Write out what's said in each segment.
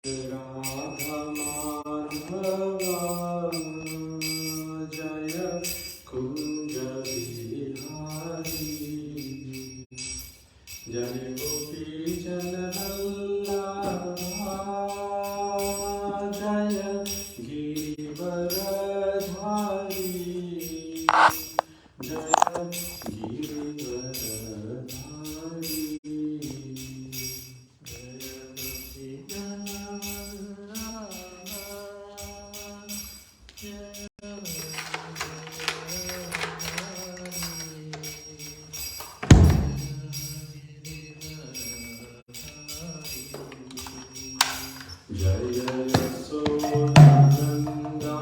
Radha Madhava Jaya Kunja Bihari Jaya Gopi Janavallabha Jaya Giridharadhari Jaya Giridharadhari Jaya Yasodhanandana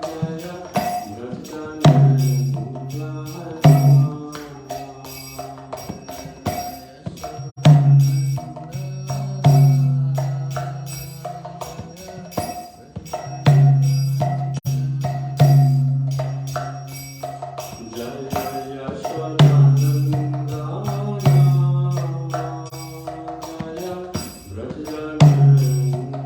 Jaya Vrajjanandana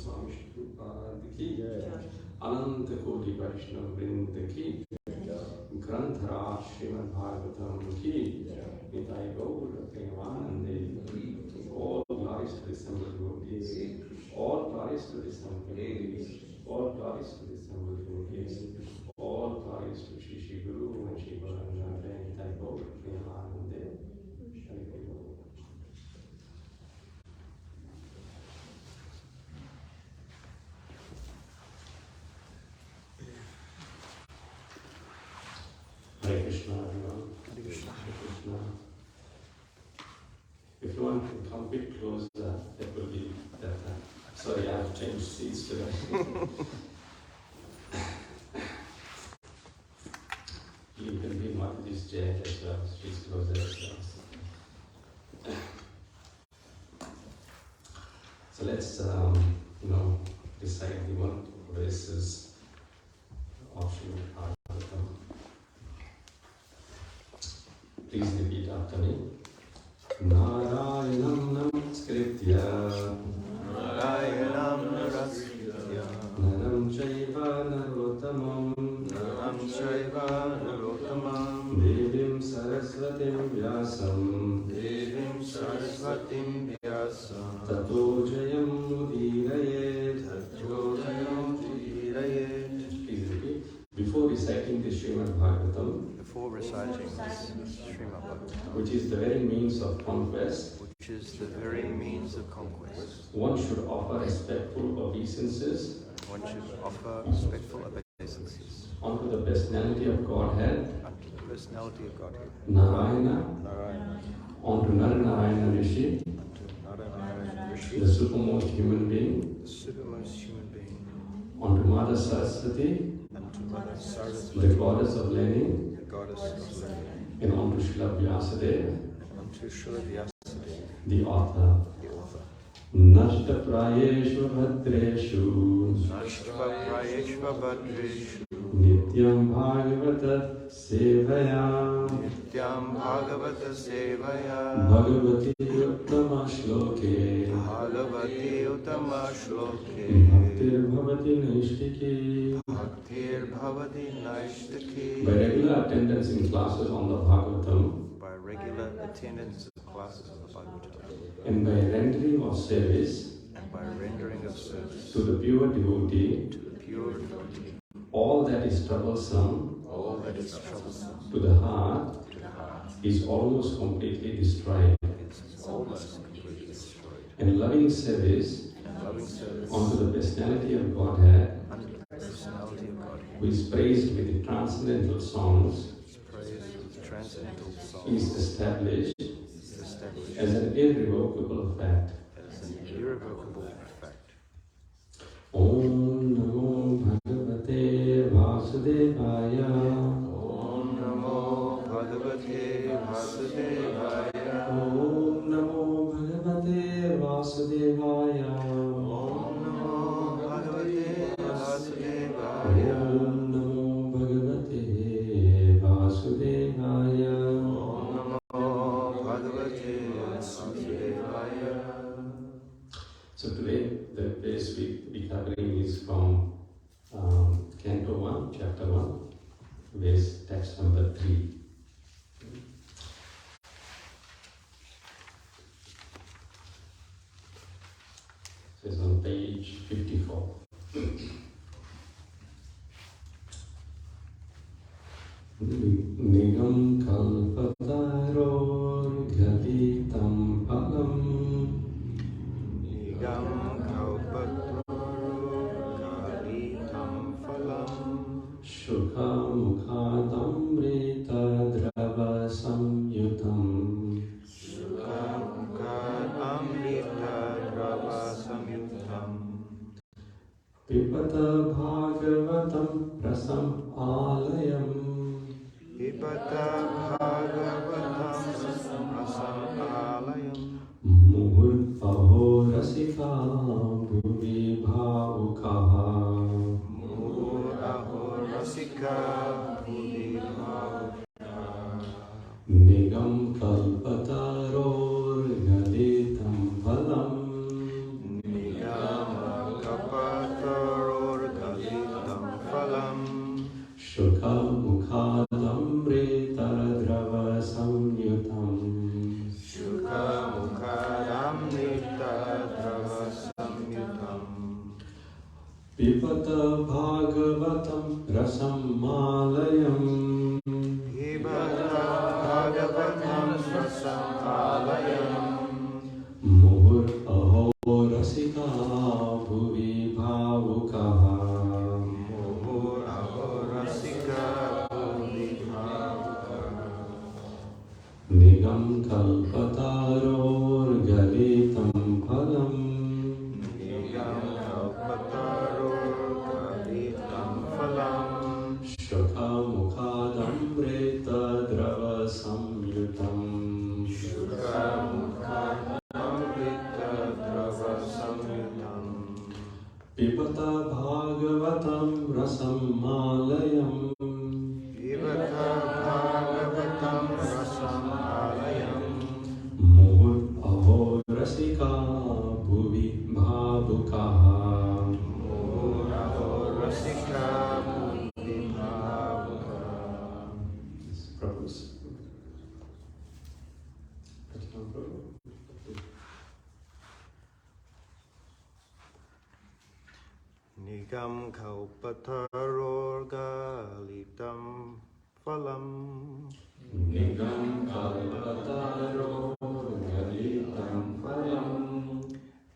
Goswami Prabhupada ki, Ananta Koti Vaishnava Vrinda ki, Granthara Srimad Bhagavatam ki, Nitai Gaur Premanande, all glories to the assembled devotees, all glories to the assembled devotees, all glories to the assembled devotees, all glories to Shri Shri Guru and Shri Balaramada, Nitai Gaur Premanande, Hari Bol. Hare Krishna, everyone. Hare Krishna. Hare Krishna. If you want to come a bit closer, that will be better. Sorry, I have changed seats today. You can be Mataji's chair as well. She's closer as well. So let's, recite the one verses of Srimad Bhagavatam. Please repeat after me. Narayanam namaskritya Naram chaiva narottamam Devim saraswatim vyasam Tato jayam udirayet Please repeat. Before reciting the Srimad Bhagavatam, which is the very means of conquest, one should offer respectful obeisances unto the personality of Godhead, Narayana, unto Narayana Rishi, the supermost human being, unto Mother Saraswati, the goddess of learning, and unto Srila Vyasadeva, the author. Nashta prayeshu bhadreshu Nityam Bhagavata Sevaya Bhagavati Uttama Shloke Bhaktir Bhavati Naishtiki. By regular attendance in classes on the Bhagavatam, and by rendering of service to the pure devotee, all that is troublesome to the heart is almost completely destroyed. And loving service unto the personality of Godhead, who is praised with the transcendental songs, is established as an irrevocable fact. Om Namo Bhagavate Vasudevaya. Om Namo Bhagavate Vasudevaya. Om Namo Bhagavate Vasudevaya. Om Namo Bhagavate Vasudevaya. Om Namo Bhagavate Vasudevaya. So today the verse we be covering is from Canto 1, chapter 1, verse text number 3. So it's on page 54. Nigam kalpataror ghalitam palam Shukha mukhadamrita drava samyutam Pipata bhagavatam prasam alayam Muhur aho rasika bhuvi bhavukaha Nigam kalpataror gaditam phalam Pipata Bhagavatam Rasam Malayam. Pipata Bhagavatam Rasam Malayam. Muhur aho rasika bhuvi bhavukaha. Muhur aho rasika bhuvi bhavukaha. Nigam kalpataror galitam phalam. Nigam kalpataror galitam phalam. Shukha mukhadamrita drava samyutam. Shukha mukhadamrita drava samyutam. Pipata Bhagavatam Rasam Malayam. Pipata Bhagavatam Rasam Malayam. Muhur aho rasika bhuvi bhavukaha. Muhur aho rasika bhuvi bhavukaha. Prabhu's. Nigam kalpataror galitam phalam. Nigam kalpataror galitam phalam.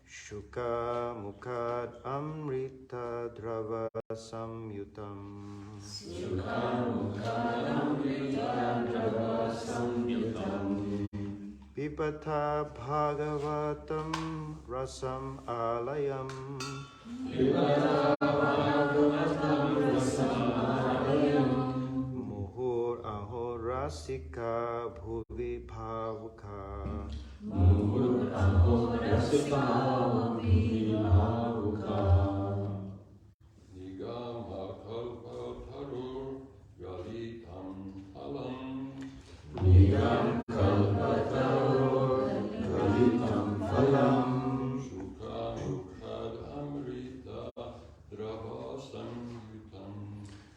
Shuka mukad amrita drava samyutam. Sukha mukhad amrita drava samyutam. Pipata bhagavatam rasam alayam. Pipata Bhagavatam Rasam Malayam. Muhur aho rasika bhuvi bhavuka. Muhur aho rasika bhuvi bhavukaha. Nigam kalpatarur galitam phalam. Nigam kalpataror galitam phalam. Sukha mukhad amrita drava samyutam.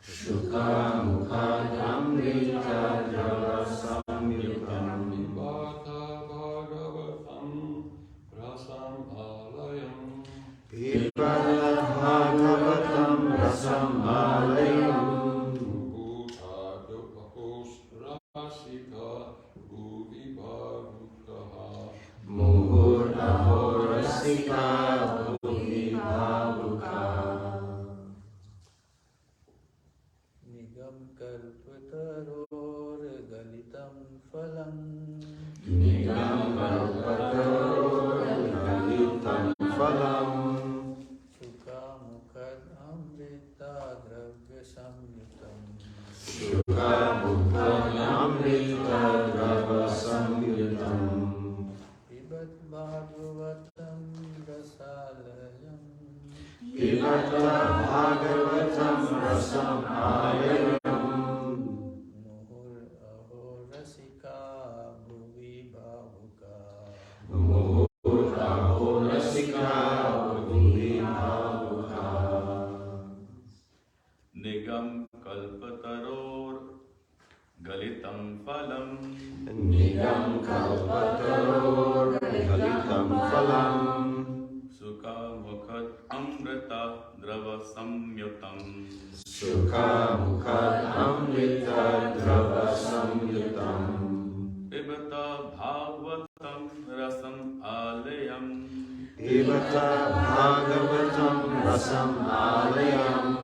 Shukha mukhad amrita drava samyutam. Pipata Bhagavatam Rasam Alayam. Pipata bhagavatam rasam alayam. Muhur Muhur aho rasika bhuvi bhavukaha. aho rasika bhuvi bhavukaha. Nigam kalpataror galitam phalam. Nigam kalpataror galitam phalam. Sukha mukhad amrita dravya samyutam. Shukha mukhad amrita drava samyutam. Pibat bhagavatam rasalayam. Pipata Bhagavatam Rasam Malayam. Muhur aho rasika bhuvi bhavuka. Muhur aho rasika bhuvi bhavukaha. Nigam kalpataror galitam phalam. Nigam kalpataror galitam phalam. Sukha mukhad amrita drava samyutam. Sukha mukhad amrita drava samyutam. Pipata bhagavatam rasam alayam. Pipata bhagavatam rasam alayam.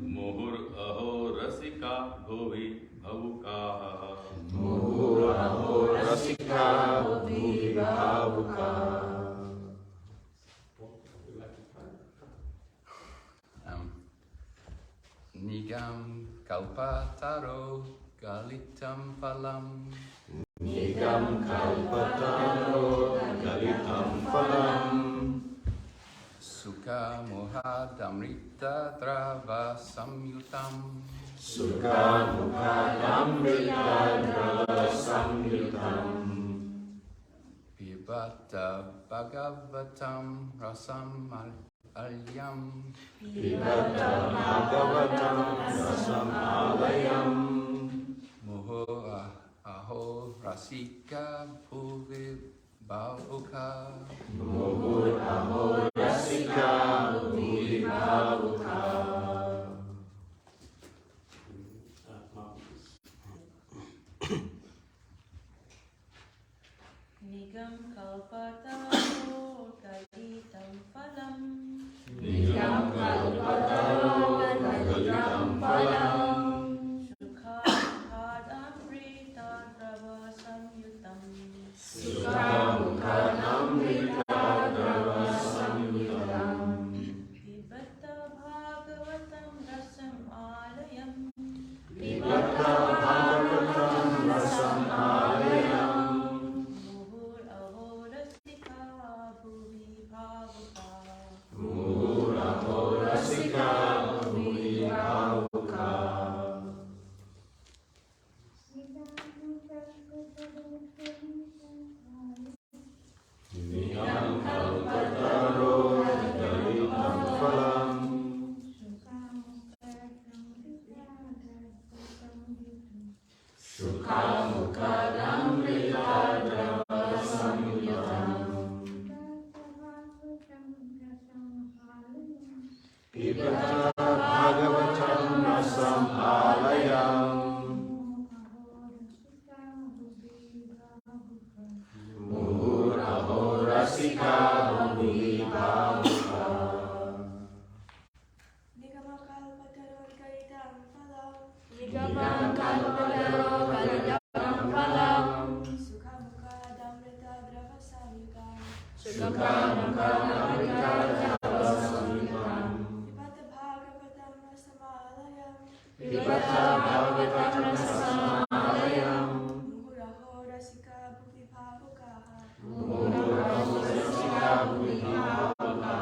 Muhur aho rasika bhuvi bhavukaha. Muhur aho rasika bhuvi bhavukaha. Nigam kalpataro galitam phalam. Nigam kalpataror galitam phalam. Sukha mukhadamrita drava samyutam. Sukha mukhad amrita drava samyutam. Pibata bhagavatam rasam alayam. Pipata Bhagavatam Rasam Malayam. Muho aho rasika bhuvi bhavuka. Muhur aho rasika bhuvi bhavukaha. Pibata Bhagavatam Rasam Alayam. Muhur Aho Rasika Bhuvi Bhavuka. Pibata Bhagavatam Rasamalayam. Muhur Aho Rasika Bhuvi Bhavuka.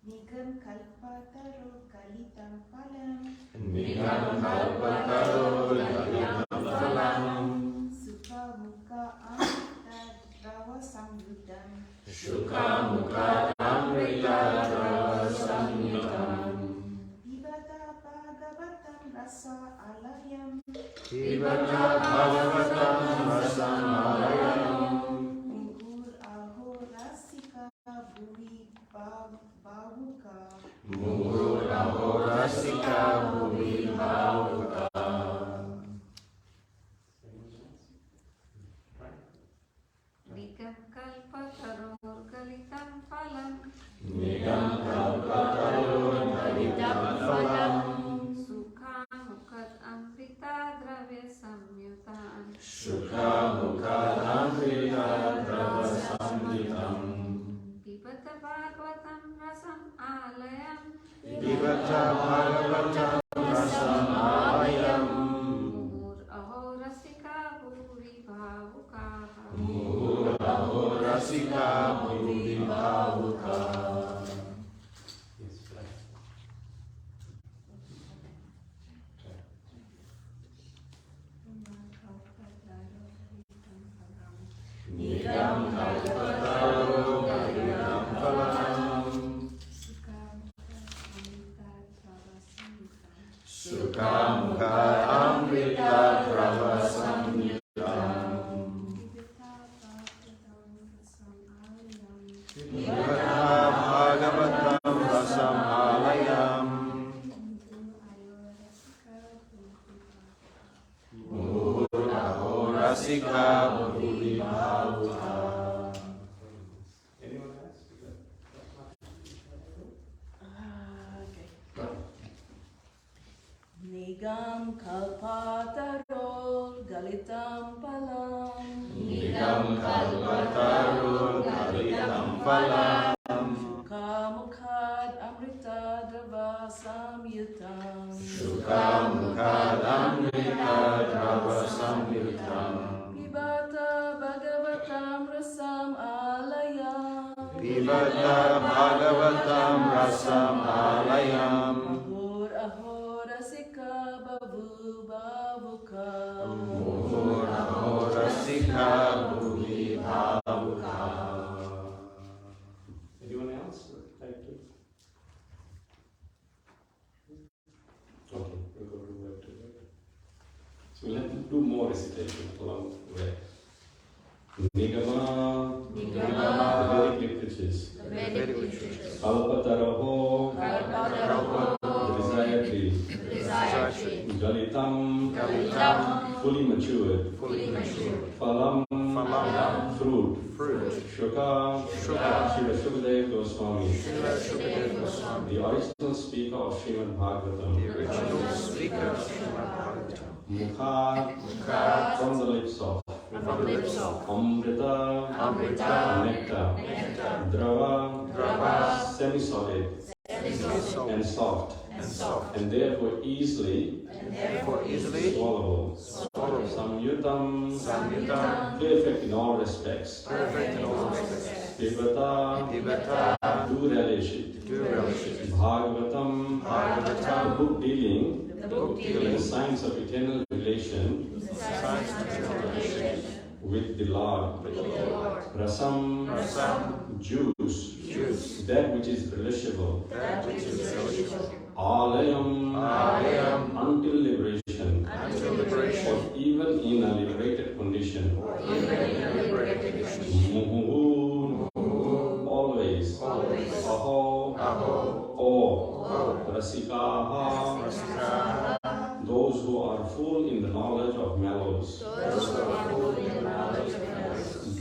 Nigam kalpataro kalitam phalam. Nigam kalpataro kalitam phalam. Sukha mukha amrita drava samyutam. Sukha mukha amrita drava samyutam. Pibata bhagavatam rasa alayam. Pibata bhagavatam rasam alayam. Muhur aho rasika bhuvi bhavuka. Muhur aho rasika bhuvi bhavuka. Nigam kalpataror kalitam phalam. Nigam kalpataror kalitam phalam. Sukha mukhat amrita dravya samyutam. Sukha mukha amrita drava samyutam. Pibata bhagavatam rasam alayam. Pibata bhagavatam rasam alayam. Muhur aho rasika bhuvi bhavuka. Muhur aho rasika bhuvi bhavuka. Nigam kalpataro kalitam phalam. Sukha mukha amrita drava samyutam. Pibata bhagavatam rasam alayam. Muhur aho rasika bhuvi bhavuka. Anyone else? Nigam kalpataro galitam palam. Nigam kalpataro kalitam phalam. Kamukad amrita drava samyutam. Sukha mukha amrita drava samyutam. Pibata bhagavatam rasam alayam. Pibata bhagavatam rasam alayam. Muhur aho rasika babu bavuka. Muhur aho rasika bhuvi bhavuka. Anyone else would like to? Okay, we'll go to word to word. So we'll have to do more recitation along the way. Nigama, the Vedic literatures. Kalpataraho, the desire tree. Galitam, fully matured. Phalam, fruit. Shuka, Srila Shukadev Goswami. The original speaker of Srimad Bhagavatam. Mukha, from the lips of. Amrita, nectar. Drava, semi-solid. And soft. And therefore easily swallowable. Samyutam, perfect in all respects. Pibata, do relish it. Bhagavatam, the book dealing with the science of eternal relation with the Lord. Rasam, juice, that which is relishable. Alayam, until liberation, or even in a liberated condition. Rasikaha, those who are full in the knowledge of mellows.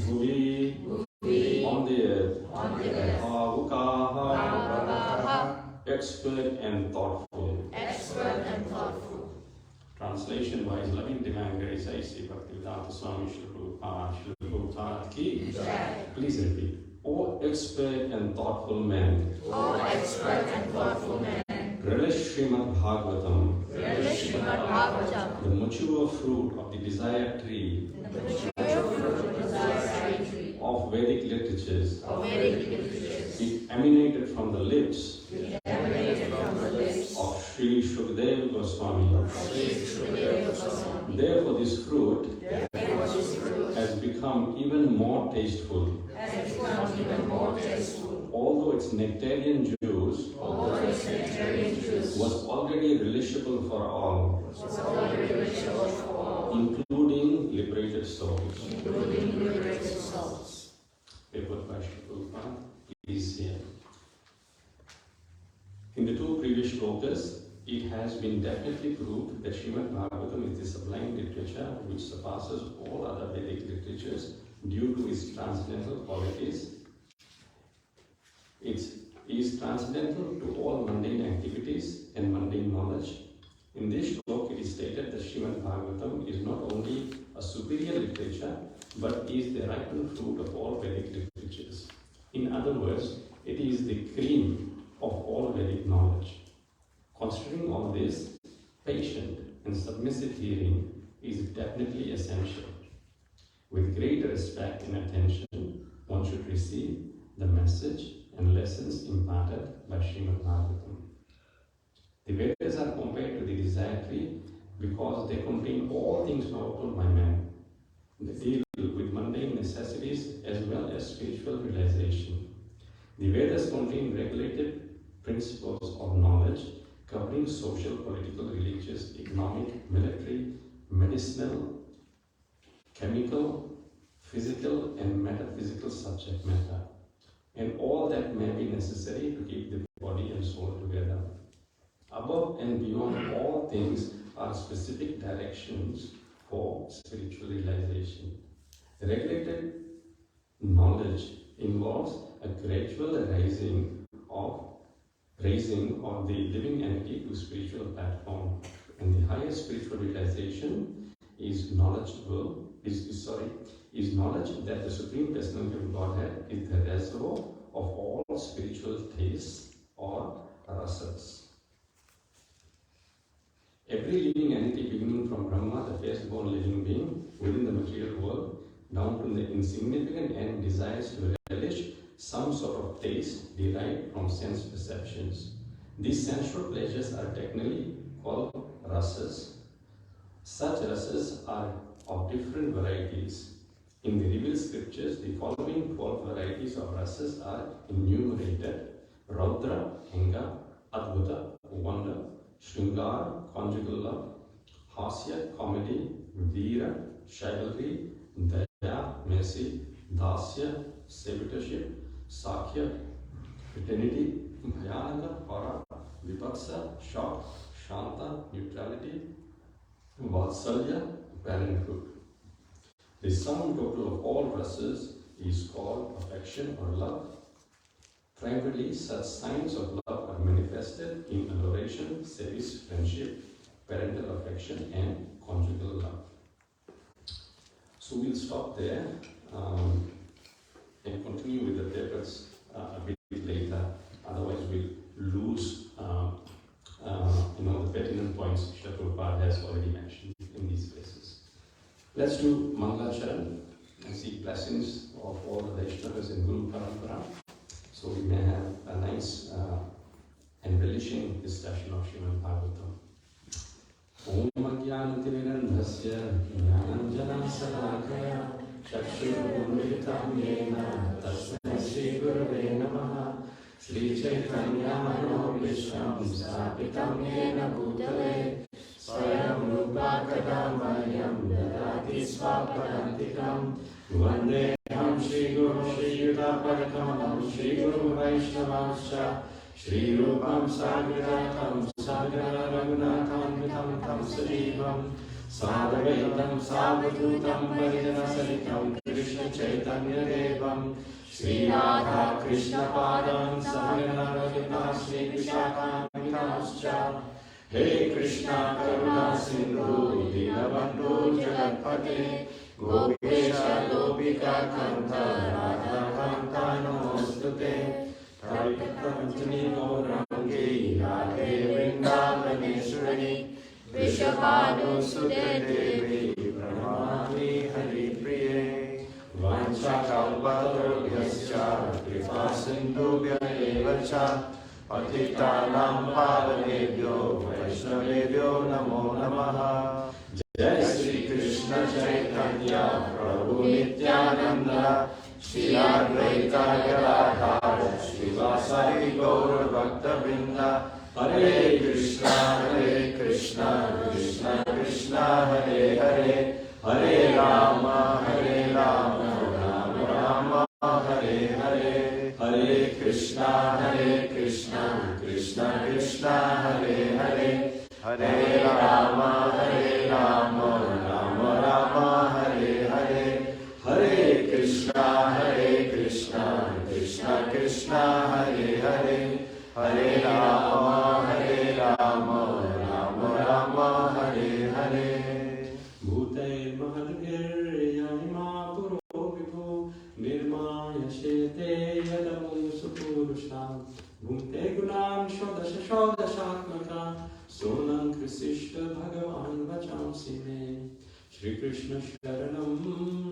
Bhuvi, on the earth. Bhavukaha, expert and thoughtful. Translation wise, loving divine grace, I see Bhaktivedanta Swami Srila Prabhupada ki. Please repeat. O expert and thoughtful men. Relish Srimad Bhagavatam. The mature fruit of the desired tree. Of Vedic literatures. It emanated from the lips. Of Sri Shukadeva Goswami. Therefore, this fruit has become even more tasteful. Although its nectarian juice was already relishable for all, including liberated souls. Paper by Prabhupada, please hear. In the two previous shlokas, it has been definitely proved that Srimad Bhagavatam is the sublime literature which surpasses all other Vedic literatures due to its transcendental qualities. It is transcendental to all mundane activities and mundane knowledge. In this shloka, it is stated that Srimad Bhagavatam is not only a superior literature, but is the ripened fruit of all Vedic literatures. In other words, it is the cream of all Vedic knowledge. Considering all this, patient and submissive hearing is definitely essential. With great respect and attention, one should receive the message and lessons imparted by Srimad Bhagavatam. The Vedas are compared to the desire tree because they contain all things powerful by man. They deal with mundane necessities as well as spiritual realization. The Vedas contain regulated principles of knowledge covering social, political, religious, economic, military, medicinal, chemical, physical and metaphysical subject matter, and all that may be necessary to keep the body and soul together. Above and beyond all things are specific directions for spiritual realization. Regulated knowledge involves a gradual raising of the living entity to spiritual platform, and the highest spiritual realization is knowledge that the Supreme Personality of Godhead is the reservoir of all spiritual tastes or rasas. Every living entity, beginning from Brahma, the firstborn living being within the material world, down to the insignificant ant, desires to relish some sort of taste derived from sense perceptions. These sensual pleasures are technically called rasas. Such rasas are of different varieties. In the revealed scriptures, the following 12 varieties of rasas are enumerated: Raudra, anger; Adbhuta, wonder; Shringar, conjugal love; Hasya, comedy; Veera, chivalry; Daya, mercy; Dasya, servitorship; Sakhya, fraternity; Bhayanaka, horror; Vipaksa, shock; Shanta, neutrality; Vatsalya, parenthood. The sum total of all rasas is called affection or love. Primarily, such signs of love are manifested in adoration, service, friendship, parental affection, and conjugal love. So we'll stop there and continue with the papers a bit later. Otherwise, we'll lose the pertinent points Srila Prabhupada has already mentioned in these places. Let's do Mangalacharan and seek blessings of all the Vaishnavas in Guru Parampara, so we may have a nice and relishing discussion of Srimad Bhagavatam. Om Ajnanatirmirandhasya Jnananjana Salakaya Chakshurunmilitam Yena Tasmai Shri Gurave Namaha Shri Chaitanya Manobhisham Sthapitam Yena Bhutale Swayam Rupa Kadamayam Dadati Svapadantikam Vandeham Shri Guru Shri Yuta Parakamanam Shri Guru Vaishnavascha Shri Rupam Sagratam Sagara Raghunatham Vitam Tam Sajivam Sadavaitam Savadutam Varijana Saritam Krishna Chaitanya Devam Shri Radha Krishna Padam Sahagana Radhika Shri Vishakam Vitamscha Hey Krishna Karuna Sindhu Dinabandhu Jagatpate Gopesha Gopika Kanta Radha Kanta Namostute Taripatantani Gaurangi Radhe Vrindavaneshwari Vishabhanu Sute Devi Pranamami Hari Priye Vanchakalpatarubhyascha Kripa Sindhubhya Evacha Patitanam Pavanebhyo Vaishnavebhyo Namo Namaha Jai Shri Krishna Chaitanya Prabhu Nityananda Shri Advaita Gadadhara Srivasadi Gaura Bhakta Vrinda Hare Krishna Krishna Krishna Hare Hare Hare Rama Rama Rama Hare Hare Hare Krishna Krishna Krishna Hare Hare Hare Rama Rama Rama Hare Hare Hare Krishna Krishna Krishna Hare Hare Hare Rama Rama Rama Hare Hare Bhute Mahadgiryanima Puro Vibhu Nirmaya Shete Yadamum Supurusham Bhute Gunam Shodashatmaka Sonam Krisishta Bhagavan Vachamsi Me Shri Krishna Sharanam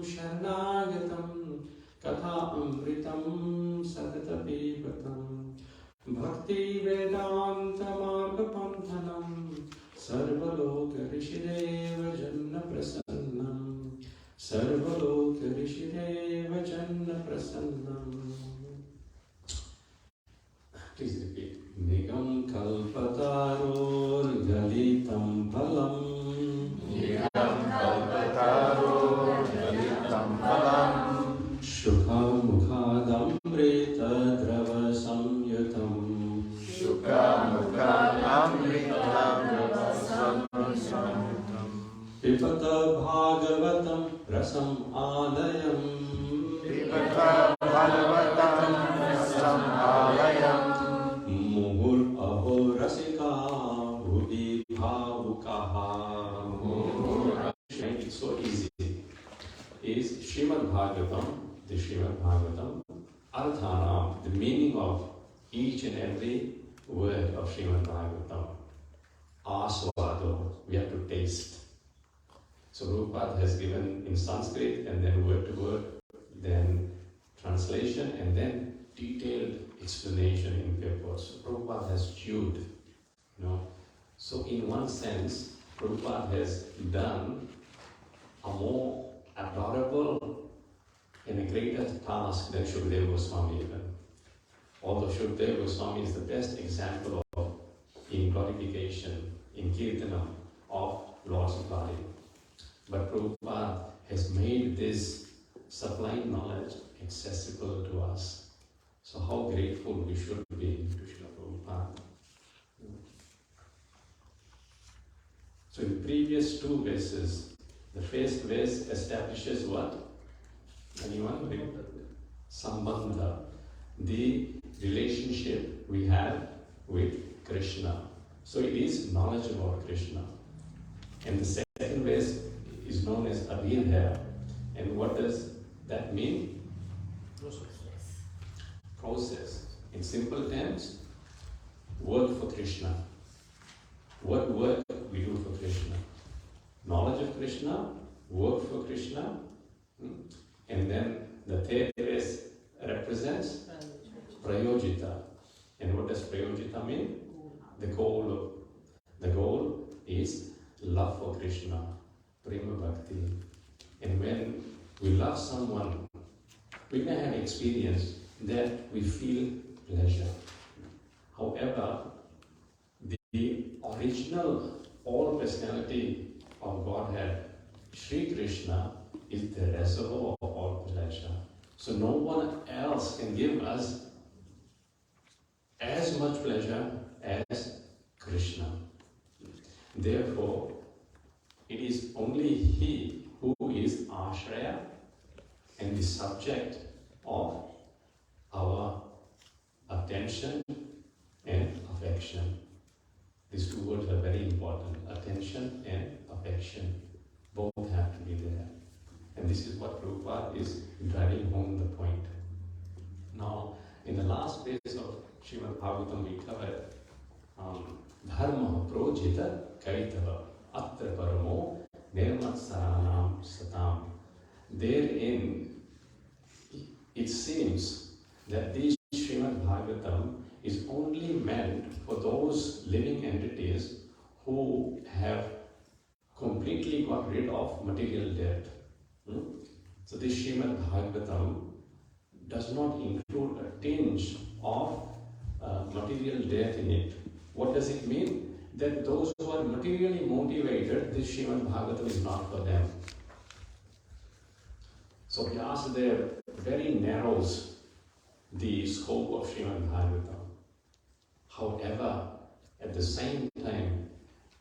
Sharnagatam Katha Amritam Satata Pipatam Bhakti Vedanta Marga Panthanam Sarvaloka Rishideva Janna Prasannam Sarvaloka Rishideva Janna Prasannam. Please repeat. Nigam Kalpataror Galitam Phalam Nigam Kalpataror Galitam Phalam Shukha Mukhadamrita Drava Samyutam Shukha Mukhadamrita Drava Samyutam Pipata Bhagavatam Rasam Alayam Pipata Bhagavatam Rasam Alayam Muhur Aho Rasika Bhudi Bhavukaha. Make it so easy. Is Srimad Bhagavatam, the Srimad Bhagavatam, Arthana, the meaning of each and every word of Srimad Bhagavatam. Aswado, we have to taste. So Prabhupada has given in Sanskrit and then word to word, then translation and then detailed explanation in papers. So Prabhupada has chewed, So in one sense, Prabhupada has done a more adorable and a greater task than Shukadeva Goswami even. Although Shukadeva Goswami is the best example of in glorification, in Kirtanam of Lord's body. But Prabhupada has made this sublime knowledge accessible to us. So how grateful we should be to Srila Prabhupada. So in the previous two verses, the first verse establishes what? Anyone? Sambandha. The relationship we have with Krishna. So it is knowledge about Krishna. And the second verse is known as Abhidhaya. And what does that mean? Process. In simple terms, work for Krishna. What work we do for Krishna? Knowledge of Krishna, work for Krishna, and then the third verse represents Prayojita. And what does Prayojita mean? The goal is love for Krishna, Prema Bhakti. And when we love someone, we may have experience that we feel pleasure. However, the original all personality of Godhead, Sri Krishna, is the reservoir of all pleasure. So no one else can give us as much pleasure as Krishna. Therefore, it is only he who is Ashraya and the subject of our attention and affection. These two words are very important. Attention and affection. Both have to be there. And this is what Prabhupada is driving home the point. Now, in the last phase of Srimad Bhagavatam, we covered Dharma Projita Kaitava Atra Paramo Nirmatsaranam Satam. Therein, it seems that this Srimad Bhagavatam is only meant for those living entities who have completely got rid of material death. So this Srimad Bhagavatam does not include a tinge of material death in it. What does it mean? That those who are materially motivated, this Srimad Bhagavatam is not for them. So Vyasadeva very narrows the scope of Srimad Bhagavatam. However, at the same time,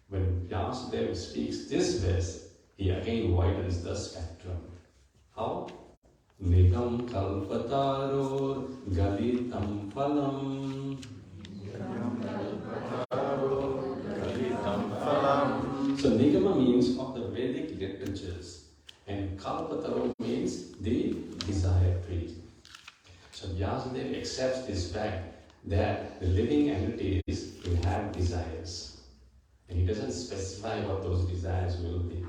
when Vyasadeva speaks this verse, he again widens the spectrum. How? Nigam kalpataror galitam phalam. So Nigama means of the Vedic literatures, and Kalpataro means the desire tree. So Vyasadeva accepts this fact that the living entities will have desires, and he doesn't specify what those desires will be.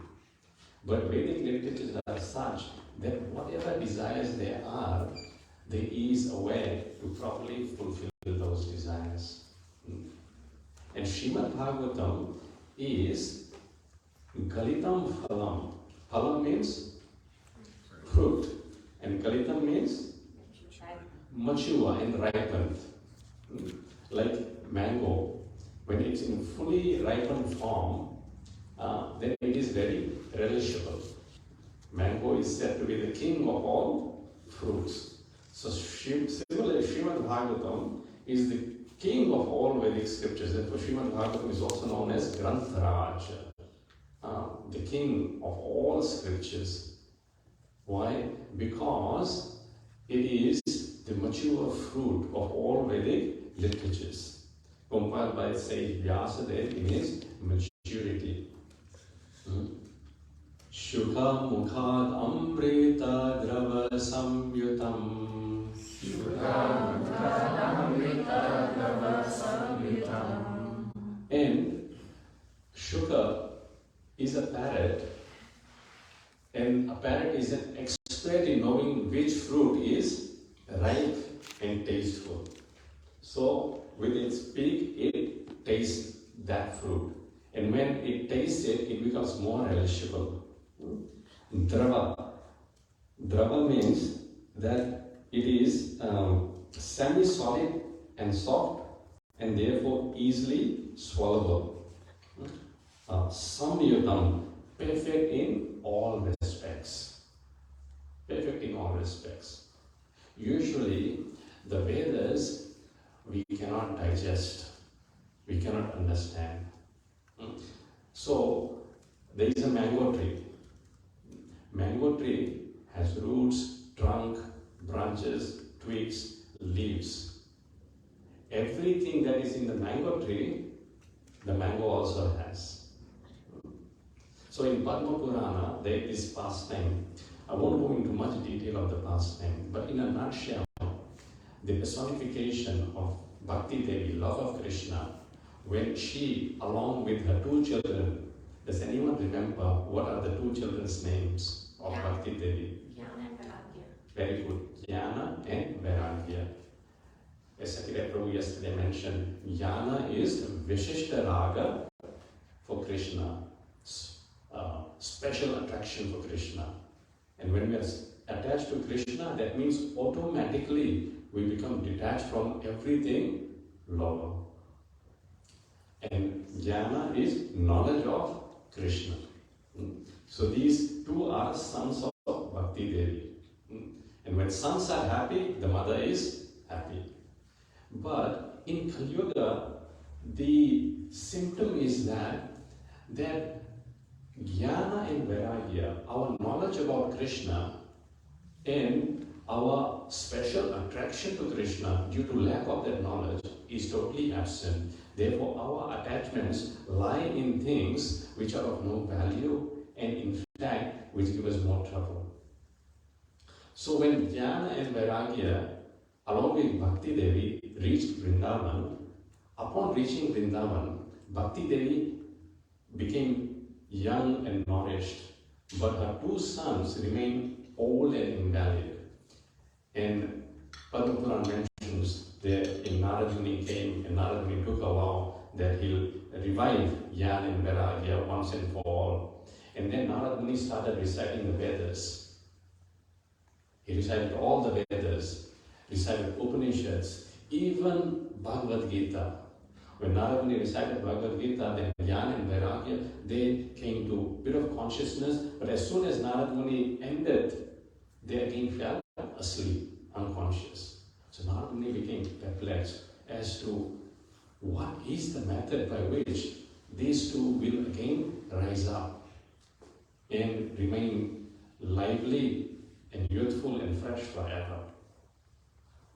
But Vedic literatures are such that whatever desires there are, there is a way to properly fulfill those desires. And Srimad Bhagavatam is Galitam Phalam. Phalam means fruit, and Galitam means mature and ripened. Like mango, when it's in fully ripened form, then it is very relishable. Mango is said to be the king of all fruits. So similarly, Srimad Bhagavatam is the king of all Vedic scriptures. Therefore, Srimad Bhagavatam is also known as Grantharaj, the king of all scriptures. Why? Because it is the mature fruit of all Vedic literatures, compiled by sage Vyasadeva in his maturity. Shukha mukhad amrita drava samyutam. And Shukha is a parrot, and a parrot is an expert in knowing which fruit is ripe and tasteful. So with its beak, it tastes that fruit. And when it tastes it, it becomes more relishable. Drava. Drava means that it is semi-solid and soft, and therefore easily swallowable. Samyutam, perfect in all respects. Perfect in all respects. Usually, the Vedas we cannot digest, we cannot understand. So, there is a mango tree. Mango tree has roots, trunk, branches, twigs, leaves. Everything that is in the mango tree, the mango also has. So in Padma Purana, there is pastime. I won't go into much detail of the pastime, but in a nutshell, the personification of Bhakti Devi, love of Krishna, when she, along with her two children, does anyone remember what are the two children's names of Bhakti Devi? Jnana and Vairagya. Very good. Jnana and Vairagya. As Sakira Prabhu yesterday mentioned, Jnana is Vishishta Raga for Krishna, special attraction for Krishna. And when we are attached to Krishna, that means automatically we become detached from everything lower. And Jnana is knowledge of Krishna. So these two are sons of Bhakti Devi. And when sons are happy, the mother is happy. But in Kali Yuga, the symptom is that jnana and vairagya, our knowledge about Krishna and our special attraction to Krishna due to lack of that knowledge is totally absent. Therefore, our attachments lie in things which are of no value and in fact which give us more trouble. So when jnana and vairagya along with Bhakti Devi reached Vrindavan, upon reaching Vrindavan, Bhakti Devi became young and nourished, but her two sons remained old and invalid. And Padma Puran mentions that in Narad Muni came and Narad Muni took a vow that he'll revive Jnana and Vairagya once and for all. And then Narad Muni started reciting the Vedas. He recited all the Vedas, recited Upanishads, even Bhagavad Gita. When Narad Muni recited Bhagavad Gita, then Jnana and Vairagya, they came to a bit of consciousness, but as soon as Narad Muni ended, they again fell asleep, unconscious. So Narad Muni became perplexed as to what is the method by which these two will again rise up and remain lively and youthful and fresh forever.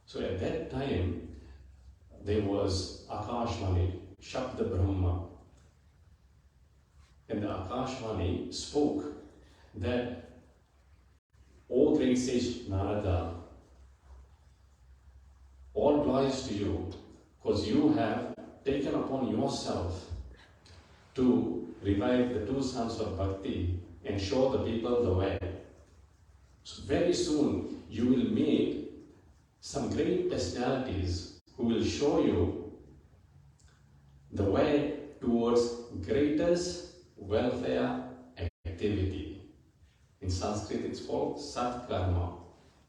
So at that time, there was Akashvani, Shabda Brahma. And the Akashvani spoke that, O great sage Narada, all glories to you, because you have taken upon yourself to revive the two sons of Bhakti and show the people the way. So very soon you will meet some great personalities who will show you the way towards greatest welfare activity. In Sanskrit it's called Sat Karma,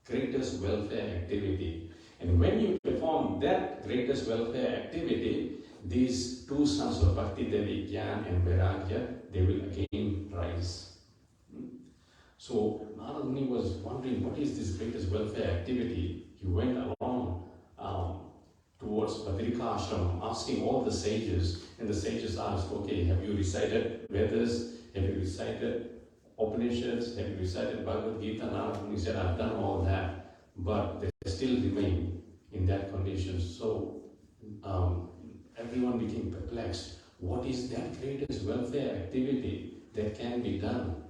greatest welfare activity. And when you perform that greatest welfare activity, these two sons of Bhakti Devi, Jnana and Vairagya, they will again rise. So Narad Muni was wondering, what is this greatest welfare activity? He went along towards Badrika Ashram, asking all the sages, and the sages asked, okay, have you recited Vedas? Have you recited Upanishads? Have you recited Bhagavad Gita? Narad Muni said, I've done all that, but they still remain in that condition. So everyone became perplexed. What is that greatest welfare activity that can be done?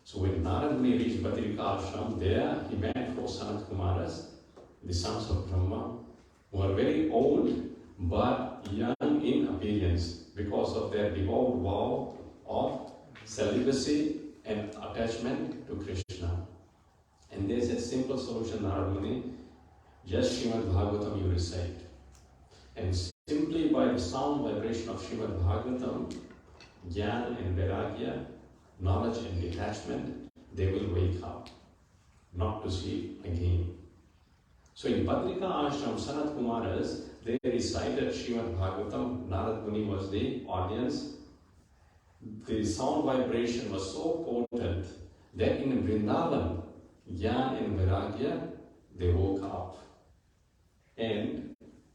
So when Narad Muni reached Badrika Ashram, there he met 4 Sanat Kumaras, the sons of Brahma, who are very old but young in appearance because of their devout vow of celibacy and attachment to Krishna. And there's a simple solution, Narad Muni, just Srimad Bhagavatam you recite. And simply by the sound vibration of Srimad Bhagavatam, Jnana and Vairagya, knowledge and detachment, they will wake up, not to sleep again. So in Badrika Ashram, Sanat Kumaras, they recited Srimad Bhagavatam. Narad Muni was the audience. The sound vibration was so potent that in Vrindavan, Jnana and Vairagya, they woke up and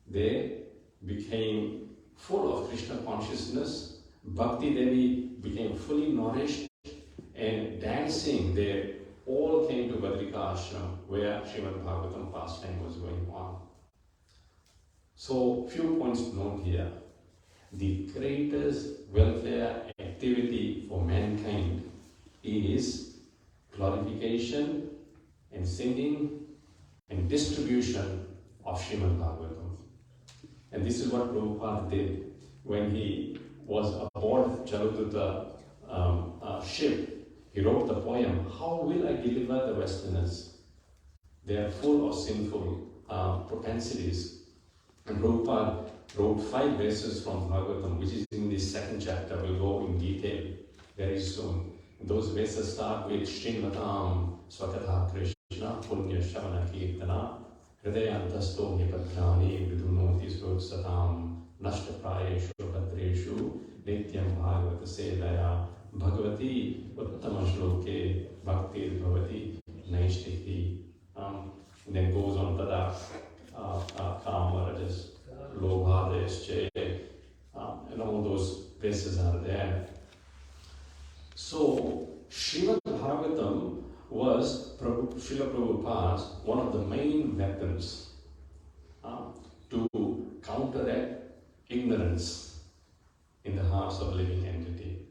they became full of Krishna consciousness. Bhakti Devi became fully nourished and dancing. They all came to Badrika Ashram where Srimad Bhagavatam pastime was going on. So, few points to note here. The greatest welfare activity for mankind is glorification and singing and distribution of Srimad Bhagavatam. And this is what Prabhupada did when he was aboard Jaladutta ship. He wrote the poem, How Will I Deliver the Westerners? They are full of sinful propensities. And Prabhupada wrote 5 verses from Bhagavatam, which is in the 2nd chapter. We'll go in detail very soon. Those verses start with Srimvatam Swakatha Krishna Punya Shavana Kirtana Hridayantasto Nipadrani Vidunoti Srotsatam Nashta Prayeshu Bhadreshu Nityam Bhagavata Sevaya Bhagavati Uttama Shloke Bhakti Bhavati Naishtikhi. And then goes on Tada Kama Rajas Padesche, and all those places are there. So, Srimad Bhagavatam was Srila Prabhupada's one of the main weapons to counteract ignorance in the hearts of living entity.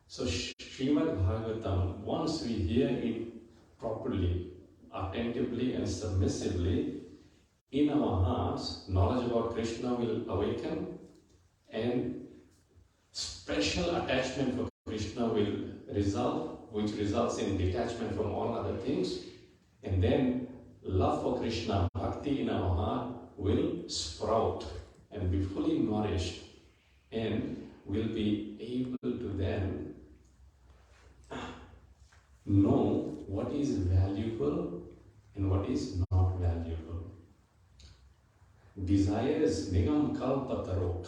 So Srimad Bhagavatam, once we hear it properly, attentively and submissively, in our hearts, knowledge about Krishna will awaken and special attachment for Krishna will result, which results in detachment from all other things, and then love for Krishna, bhakti in our heart will sprout and be fully nourished, and will be able to then know what is valuable and what is not valuable. Desires nigam kalpa taro.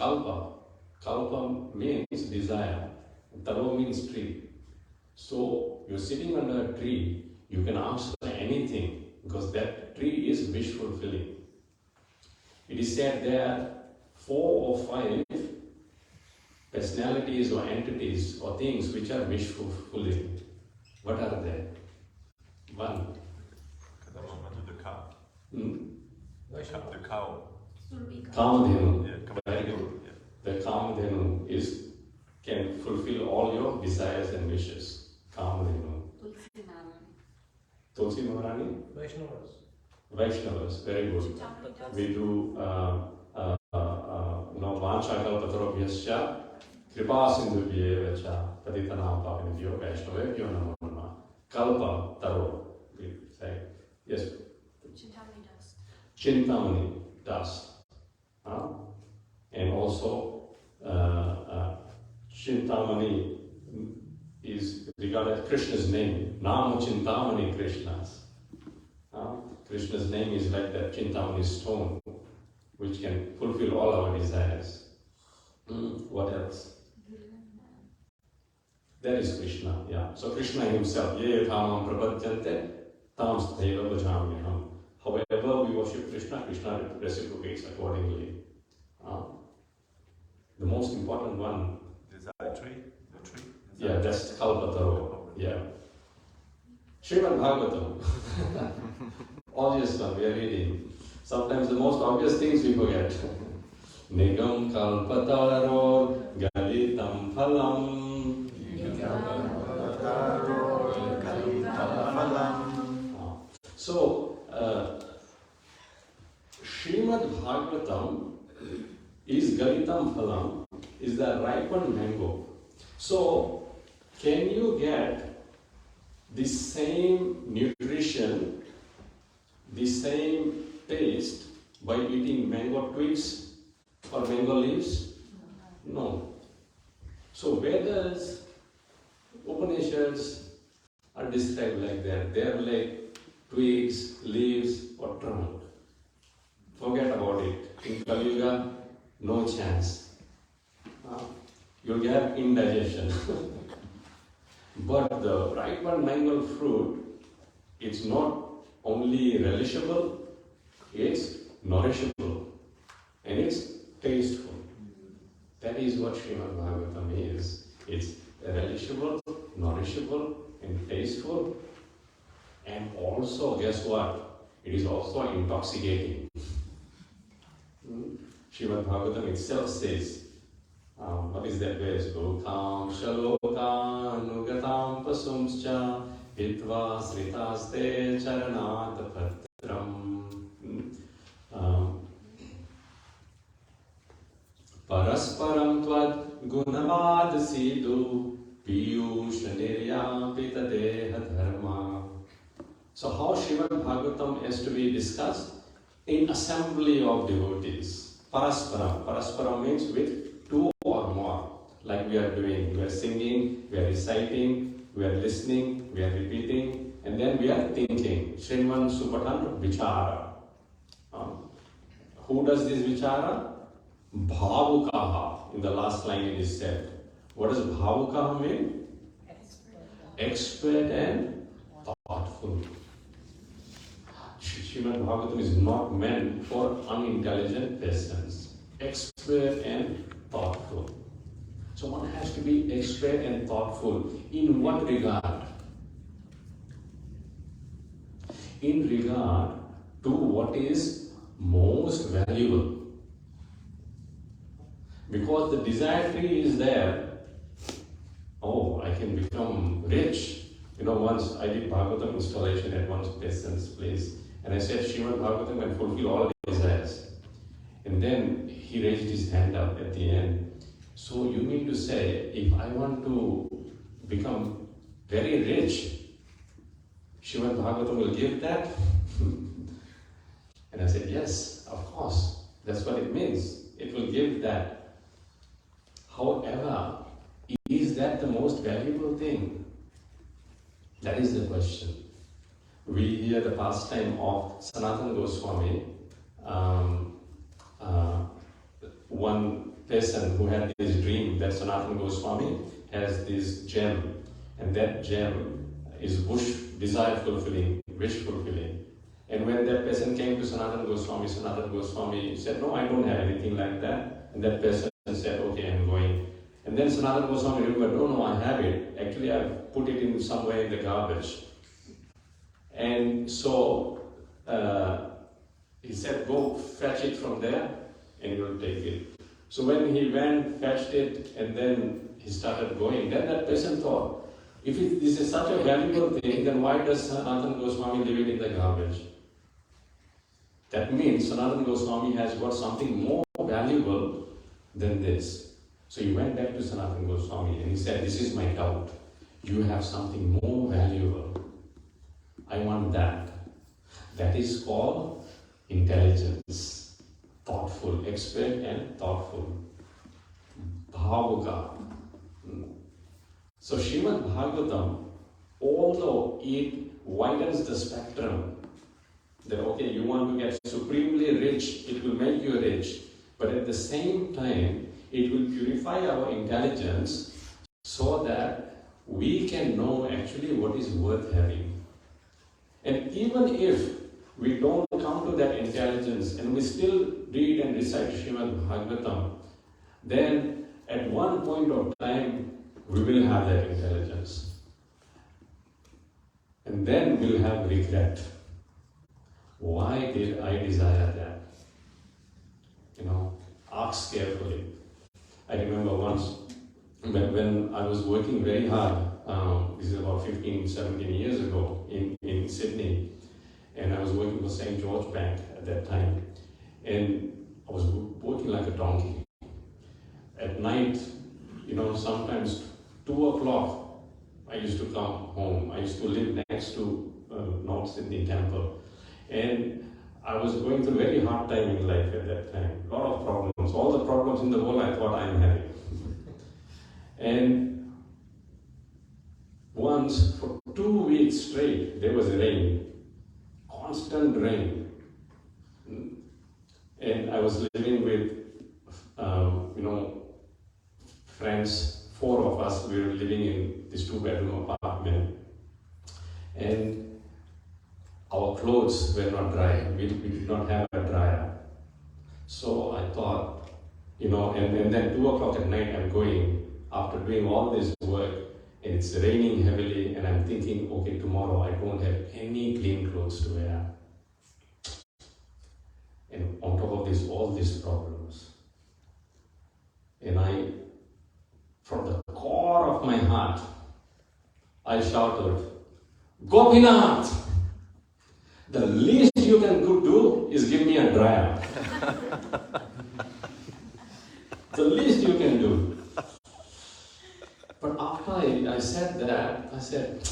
Kalpa means desire. Taro means tree. So you're sitting under a tree, you can ask for anything because that tree is wish fulfilling. It is said there are 4 or 5 personalities or entities or things which are wish fulfilling. What are they? 1. The cow. The cow. Kamadhenu. Yeah, Very good. The Kamadhenu can fulfill all your desires and wishes. Kamadhenu. Tulsi Maharani? Vaishnavas. Very good. We do Vanchakalpatarobhyascha Kripa Sindhubhyevacha Patitanam Pavanibhyo Vaishnavebhyo Namo Namah. Kalpa Taro. We say. Yes. Chintamani dust. And also Chintamani is regarded as Krishna's name. Nama Chintamani Krishna's. Krishna's name is like that Chintamani stone, which can fulfill all our desires. What else? That is Krishna, yeah. So Krishna himself, ye thamam prabhadyante tam sthaiva bhajamyaham. However we worship Krishna, Krishna reciprocates accordingly. The most important one. Desire tree? The tree? Yeah, that's Kalpataro. Yeah. Srimad Bhagavatam. Obvious one we are reading. Sometimes the most obvious things we forget. Nigam Kalpataro Galitam Phalam. So, Srimad Bhagavatam is Galitam Phalam, is the ripened mango. So, can you get the same nutrition, the same taste by eating mango twigs or mango leaves? No. So, Vedas, Upanishads are described like that. They are like twigs, leaves, or trunk. Forget about it. In Kali Yuga, no chance. You'll get indigestion. But the ripened mango fruit, it's not only relishable, it's nourishable and it's tasteful. That is what Srimad Bhagavatam is. It's relishable, nourishable and tasteful, and also, guess what? It is also intoxicating. Srimad Bhagavatam itself says, what is that verse? Lokam shalokanugatam pasumscha hitva sritaste charanat patram parasparam tvad gunavad siddhu piyusha niryapita deha dharma. So how Srimad Bhagavatam is to be discussed? In assembly of devotees. Parasparam. Parasparam means with 2 or more. Like we are doing. We are singing, we are reciting, we are listening, we are repeating, and then we are thinking. Shrinvan Supatan Vichara. Who does this Vichara? Bhavukaha. In the last line it is said. What does Bhavukaha mean? Expert and thoughtful. Srimad Bhagavatam is not meant for unintelligent persons. expert and thoughtful. So one has to be expert and thoughtful. In what regard? In regard to what is most valuable. Because the desire tree is there, oh, I can become rich. Once I did Bhagavatam installation at one person's place, and I said, Srimad Bhagavatam can fulfill all desires. And then he raised his hand up at the end. So you mean to say, if I want to become very rich, Srimad Bhagavatam will give that? And I said, yes, of course. That's what it means. It will give that. However, is that the most valuable thing? That is the question. We hear the pastime of Sanatana Goswami, one person who had this dream that Sanatana Goswami has this gem, and that gem is desire fulfilling, wish fulfilling. And when that person came to Sanatana Goswami said, no, I don't have anything like that. And that person said, okay, I'm going. And then Sanatana Goswami remembered, no, I have it. Actually, I've put it in some way in the garbage. And so he said, go fetch it from there and you'll take it. So when he went, fetched it, and then he started going, then that person thought, if this is such a valuable thing, then why does Sanatana Goswami leave it in the garbage? That means Sanatana Goswami has got something more valuable than this. So he went back to Sanatana Goswami and he said, this is my doubt. You have something more valuable. I want that. That is called intelligence. Thoughtful, expert and thoughtful. Bhavuka. So Srimad Bhagavatam, although it widens the spectrum, that okay, you want to get supremely rich, it will make you rich, but at the same time, it will purify our intelligence so that we can know actually what is worth having. And even if we don't come to that intelligence and we still read and recite Srimad Bhagavatam, then at one point of time we will have that intelligence. And then we'll have regret. Why did I desire that? Ask carefully. I remember once when I was working very hard, this is about 15, 17 years ago in Sydney, and I was working for St. George Bank at that time, and I was working like a donkey. At night, sometimes 2 o'clock, I used to come home. I used to live next to North Sydney Temple, and I was going through a very hard time in life at that time. A lot of problems. All the problems in the world I thought I am having. And once, for 2 weeks straight, there was rain. Constant rain. And I was living with, friends, 4 of us. We were living in this 2-bedroom apartment. And our clothes were not dry. We did not have a dryer. So I thought, and then 2 o'clock at night I'm going, after doing all this work, and it's raining heavily, and I'm thinking, okay, tomorrow I don't have any clean clothes to wear. And on top of this, all these problems. And from the core of my heart, I shouted, Gopinath! The least you can do is give me a dryer. The least you can do. But after I said that, I said,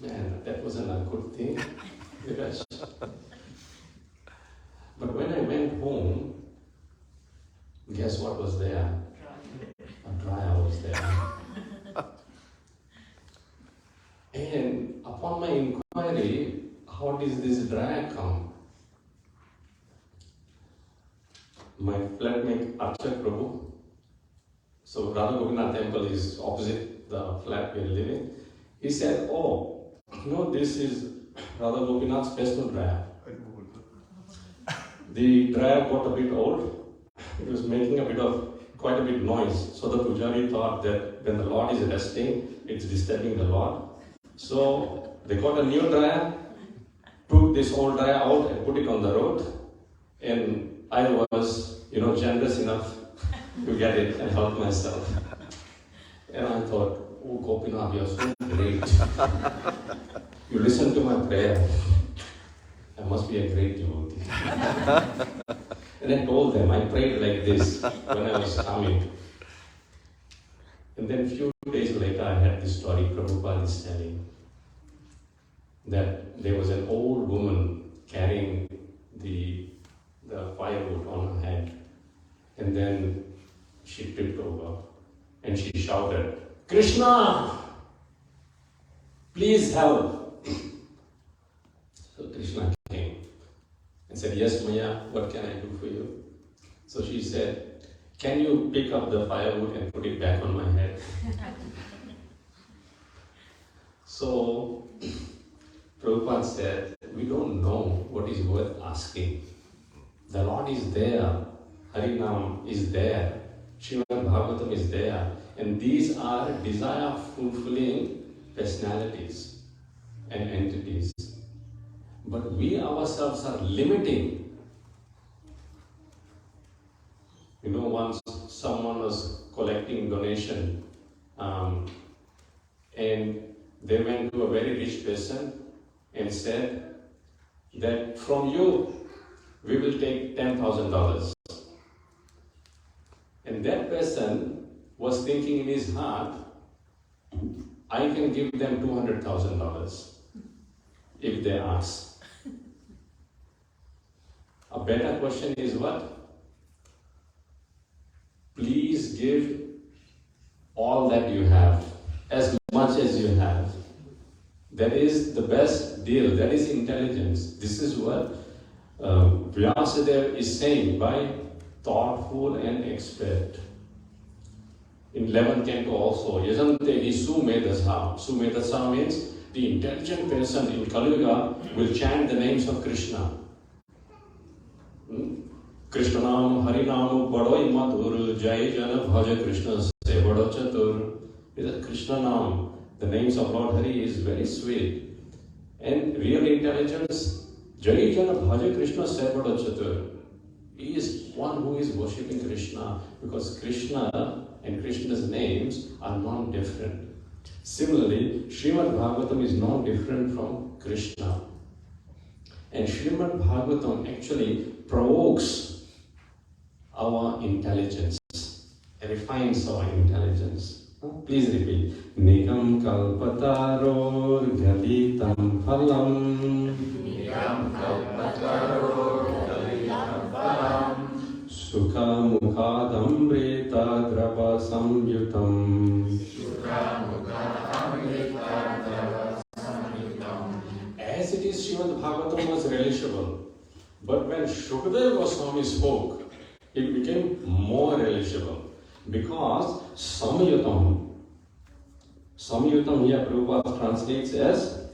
man, that wasn't a good thing. But when I went home, guess what was there? A dryer was there. And upon my inquiry, how does this dryer come? My flatmate Archak Prabhu, so Radha Gopinath temple is opposite the flat we're living. He said, this is Radha Gopinath's personal dryer. The dryer got a bit old, it was making quite a bit noise. So the pujari thought that when the Lord is resting, it's disturbing the Lord. So they got a new dryer, took this old dryer out and put it on the road. And I was, generous enough to get it and help myself. And I thought, oh Gopinath, you're so great. You listen to my prayer. I must be a great devotee. And I told them, I prayed like this when I was coming. And then a few days later, I had this story Prabhupada is telling, that there was an old woman carrying the firewood on her head. And then she tripped over and she shouted, Krishna, please help. So Krishna came and said, yes, Maya, what can I do for you? So she said, can you pick up the firewood and put it back on my head? So Prabhupada said, we don't know what is worth asking. The Lord is there, Harinam is there, Srimad Bhagavatam is there, and these are desire-fulfilling personalities and entities. But we ourselves are limiting. Once someone was collecting donation and they went to a very rich person and said that from you we will take $10,000. And that person was thinking in his heart, I can give them $200,000 if they ask. A better question is what? Please give all that you have, as much as you have. That is the best deal, that is intelligence. This is what Vyasadeva is saying by thoughtful and expert. In 11th Canto also, Yajante hi sumedasa. Sumedasa means the intelligent person in Kali Yuga will chant the names of Krishna. Krishna Nam, Harinam, Badoi Madhur, Jai Jana Bhaja Krishna Se Bado Chatur. Krishna Nam, the names of Lord Hari is very sweet. And real intelligence, Jai Jana Bhaja Krishna Se Bado Chatur. He is one who is worshipping Krishna because Krishna and Krishna's names are non-different. Similarly, Srimad Bhagavatam is non-different from Krishna. And Srimad Bhagavatam actually provokes our intelligence, refines our intelligence. Please repeat. Nigam kalpataror galitam phalam. Nigam kalpataror galitam phalam. Sukha mukhadamrita drava samyutam. Sukha mukhadamrita drava samyutam. As it is, Srimad Bhagavatam was relishable. But when Shukadeva Goswami spoke, it became more relishable. Because Samyutam here Prabhupada translates as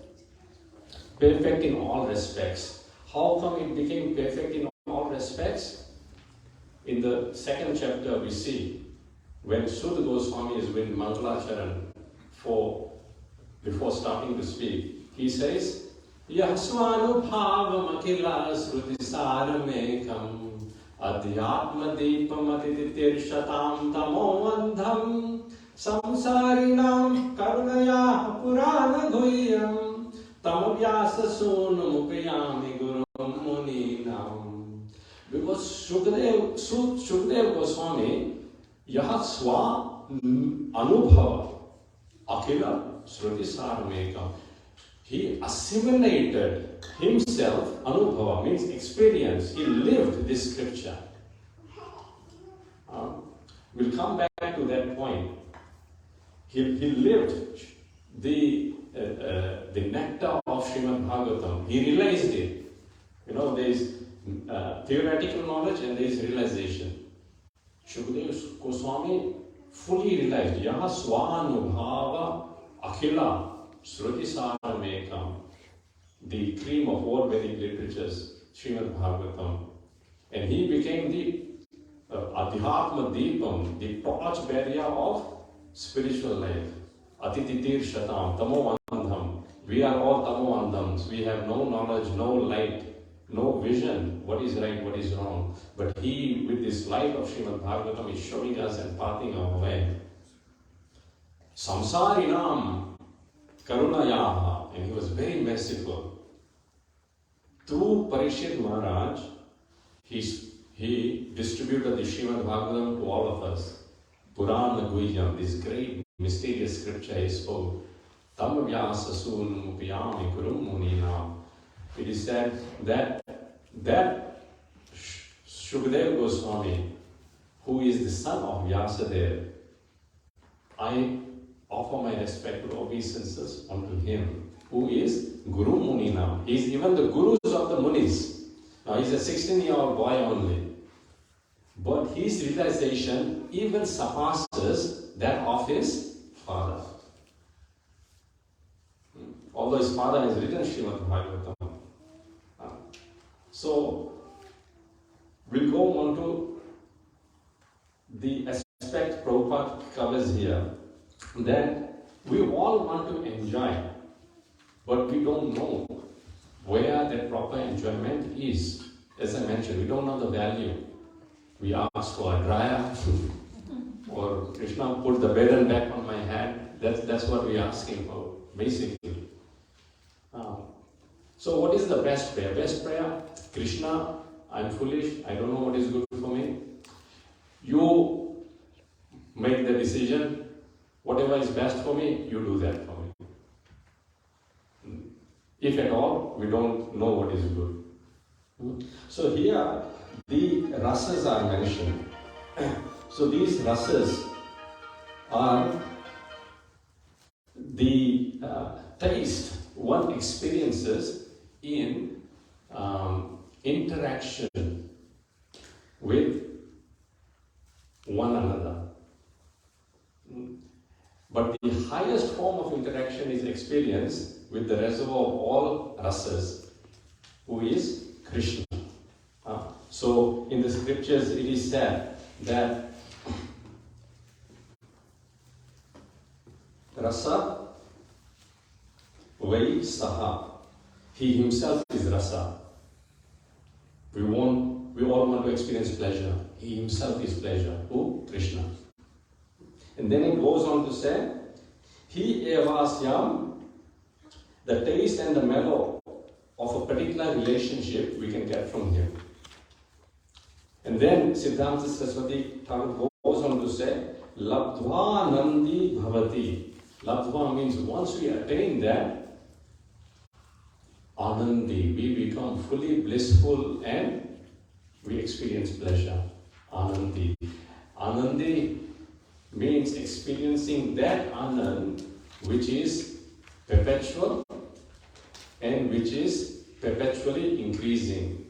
perfect in all respects. How come it became perfect in all respects? In the second chapter we see when Sudha Goswami is with Mangalacharan before starting to speak, he says, Yaswanubhavam akila srutisaramekam Adhyatma deepam atitirshatam tamovandham Samsarinam karunaya purana guhyam Tamavyasa sunamupayami gurum muninam. Because Shukadeva Goswami yaha swa anubhava akila srutisaramekam. He assimilated himself, anubhava means experience. He lived this scripture. We'll come back to that point. He lived the nectar of Srimad Bhagavatam. He realized it. There is theoretical knowledge and there is realization. Shukadeva Goswami fully realized, Yaha Swanubhava Akhila Shruti Saramekam, the cream of all Vedic literatures, Srimad Bhagavatam. And he became Adhyatma Deepam, the torch barrier of spiritual life. Atititir Shatam, Tamo Andham. We are all Tamo Andhams. We have no knowledge, no light, no vision, what is right, what is wrong. But he, with this light of Srimad Bhagavatam, is showing us and pathing our way. Samsarinam Karunayaha, and he was very merciful. Through Parikshit Maharaj, he distributed the Srimad Bhagavatam to all of us. Purana Guhyam, this great mysterious scripture he spoke. Tam Vyasasun Mupiyami Kurum Muninam. It is said that Shukadeva Goswami, who is the son of Vyasadeva, I offer my respectful obeisances unto him, who is Guru Muninam. He is even the gurus of the Munis. Now he is a 16-year-old boy only. But his realization even surpasses that of his father. Although his father has written Srimad Bhagavatam. So, we'll go on to the aspect Prabhupada covers here, that we all want to enjoy, but we don't know where that proper enjoyment is. As I mentioned, we don't know the value. We ask for a dryer, or Krishna put the burden back on my head. That's what we're asking for, basically. So what is the best prayer? Best prayer, Krishna, I'm foolish, I don't know what is good for me. You make the decision, whatever is best for me, you do that for me. If at all, we don't know what is good. So here, the rasas are mentioned. So these rasas are the taste one experiences in interaction with one another. But the highest form of interaction is experienced with the reservoir of all rasas, who is Krishna. So in the scriptures it is said that rasa vai saha, he himself is rasa. We all want to experience pleasure. He himself is pleasure. Who? Krishna. And then it goes on to say, he evasyam, the taste and the mellow of a particular relationship we can get from him. And then Siddhanta Saraswati Thakur goes on to say, labdhva nandi bhavati. Labdhva means once we attain that, anandi, we become fully blissful and we experience pleasure. Anandi. Anandi means experiencing that anand which is perpetual and which is perpetually increasing.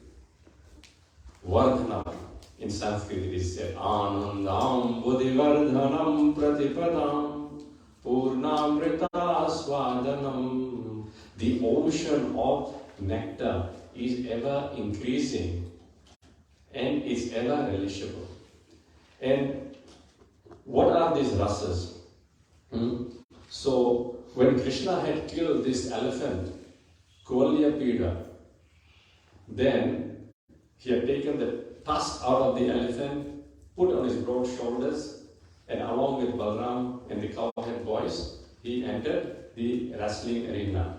Vardhana. In Sanskrit it is said, Anandam Buddhivardhanam Pratipadam Purnamrita Swadanam. The ocean of nectar is ever increasing and is ever relishable. And what are these rasas? So, when Krishna had killed this elephant, Kuvalyapida, then he had taken the tusk out of the elephant, put on his broad shoulders, and along with Balram and the cowhead boys, he entered the wrestling arena.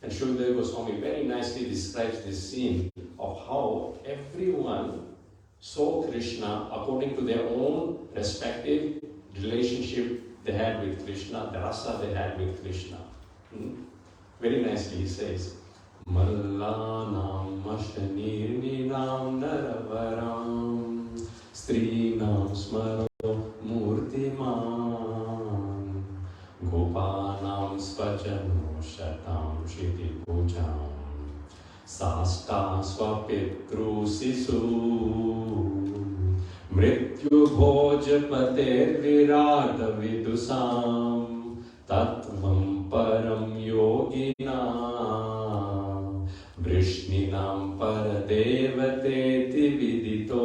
And Shukadeva Goswami very nicely describes this scene of how everyone saw Krishna according to their own respective relationship they had with Krishna, the rasa they had with Krishna. Very nicely he says, Mallanam Mashanirninam Naravaram Strinam Smaro Murtiman Gopanam Svajano Shatam Shiti Pujam Sasta Swapitru Sisu Mrityu Bhojapater Virata Vidusam Tatvam Param Yogina Vrishninam Paradevate Vidito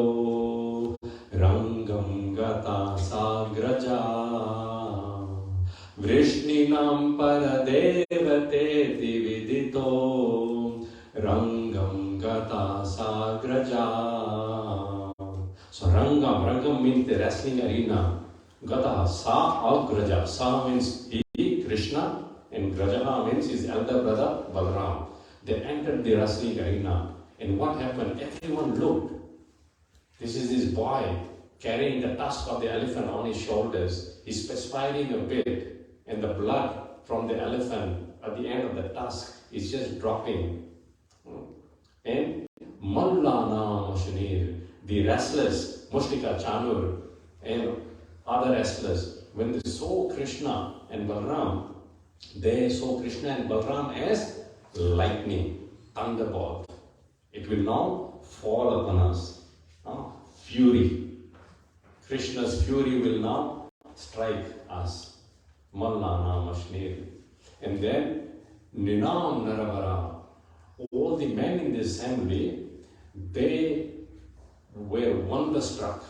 sagraja Vrishninam paradevate vidito Rangam gata sagraja. So Rangam means the wrestling arena. Gata sa agraja. Sa means he, Krishna, and Grajaha means his elder brother Balaram. They entered the wrestling arena. And what happened? Everyone looked. This is this boy carrying the tusk of the elephant on his shoulders. He's perspiring a bit. And the blood from the elephant at the end of the tusk is just dropping. And Mallana Mashanir, the wrestlers, Mushtika Chanur, and other wrestlers, when they saw Krishna and Balaram, they saw Krishna and Balaram as lightning, thunderbolt. It will now fall upon us. Fury. Krishna's fury will now strike us. Mallana Mashnir. And then Ninam Naravara. All the men in the assembly, they were wonderstruck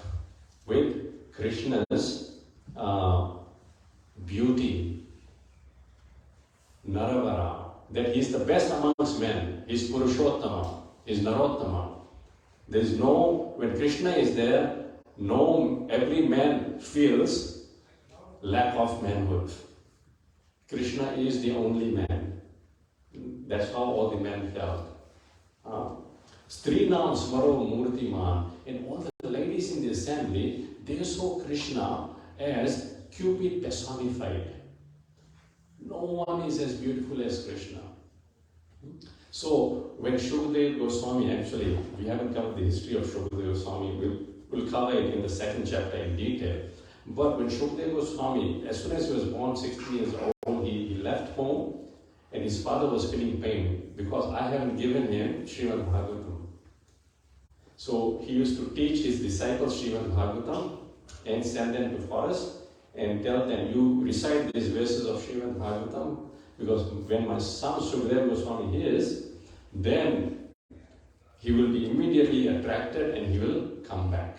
with Krishna's beauty. Naravara. That he is the best amongst men. He is Purushottama. He is Narottama. There is no, when Krishna is there, every man feels lack of manhood. Krishna is the only man. That's how all the men felt. Strinam smaro murtiman. And all the ladies in the assembly, they saw Krishna as Cupid personified. No one is as beautiful as Krishna. So when Shukadeva Goswami, actually, we haven't covered the history of Shukadeva Goswami, we'll cover it in the second chapter in detail. But when Shukadeva Goswami, as soon as he was born, 16 years old, he left home and his father was feeling pain because I haven't given him Srimad Bhagavatam. So he used to teach his disciples Srimad Bhagavatam and send them to forest and tell them, you recite these verses of Srimad Bhagavatam because when my son Shukadeva Goswami hears, then he will be immediately attracted and he will come back.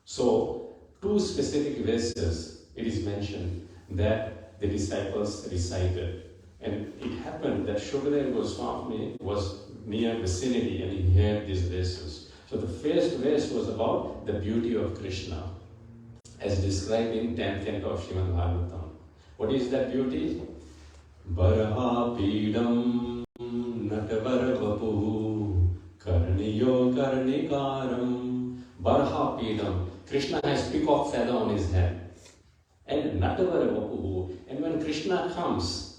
So, 2 specific verses it is mentioned that the disciples recited. And it happened that Shukadeva Goswami was near vicinity and he heard these verses. So the first verse was about the beauty of Krishna as described in 10th canto of Srimad Bhagavatam. What is that beauty? Baraha Pidam Natavara Vapu Karniyo Karnikaram. Baraha Pidam. Krishna has peacock feather on his head. And Natavara Vapu. And when Krishna comes,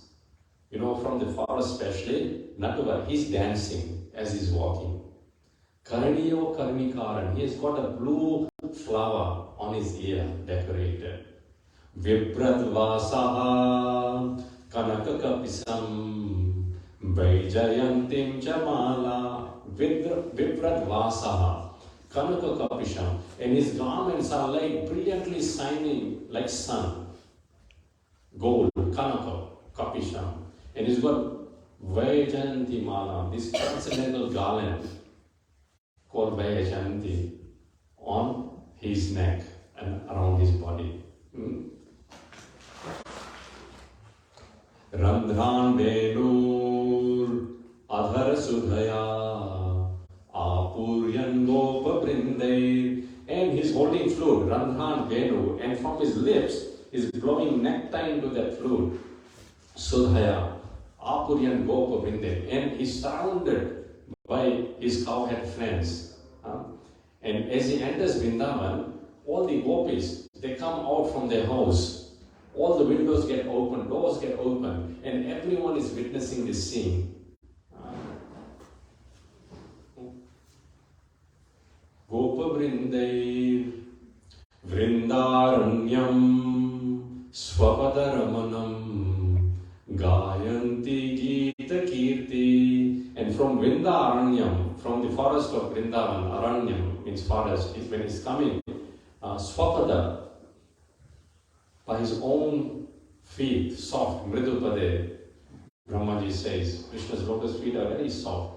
from the forest especially, Natavara, he's dancing as he's walking. Karniyo Karnikaram. He has got a blue flower on his ear decorated. Vibrat Vasaha Kanakakapisam Vaijayantim Jamala Vibrat Vasaha Kanakakapisham. And his garments are like brilliantly shining like sun. Gold, Kanaka, Kapisham. And he's got Vaijayanti Mala, this transcendental garland called Vaijayanti on his neck and around his body. Randhan Venur Adhar Sudhaya Apuryan Gopa Brindai. And he's holding flute, Randhan Venu, and from his lips is blowing nectar into that flute. Sudhaya Apuryan Gopa Brindai. And he's surrounded by his cowhead friends. And as he enters Vrindavan, all the gopis, they come out from their house. All the windows get open, doors get open, and everyone is witnessing this scene. Gopa Vrindai Vrindaranyam Swapadaramanam Gayanti Gita Kirti. And from Vrindaranyam, from the forest of Vrindavan, Aranyam means forest, when he's coming, Swapada, by his own feet, soft, Mridupade, Brahmaji says, Krishna's lotus feet are very soft.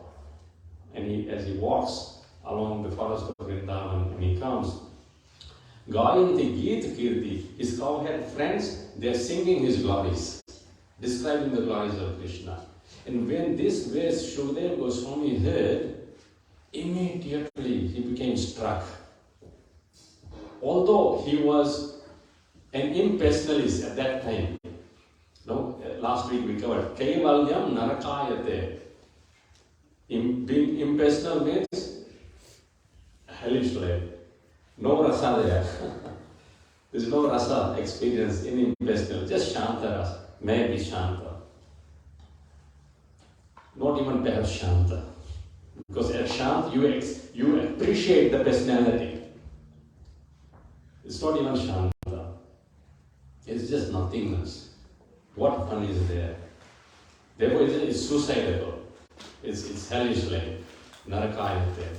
And as he walks along the forest of Vrindavan and he comes, Gayanti Geet Kirti. His cow had friends, they are singing his glories, describing the glories of Krishna. And when this verse Shukadeva Goswami heard, immediately he became struck. Although he was an impersonalist at that time. No, last week we covered Kaivalyam Narakayate. Being impersonal means hellish life. No rasa there. There is no rasa experience in impersonal, just Shanta rasa, maybe Shanta. Not even perhaps Shanta. Because at Shant you appreciate the personality. It's not even Shanta. It's just nothingness. What fun is there? Therefore it's suicidal. It's hellish life. Narakayate.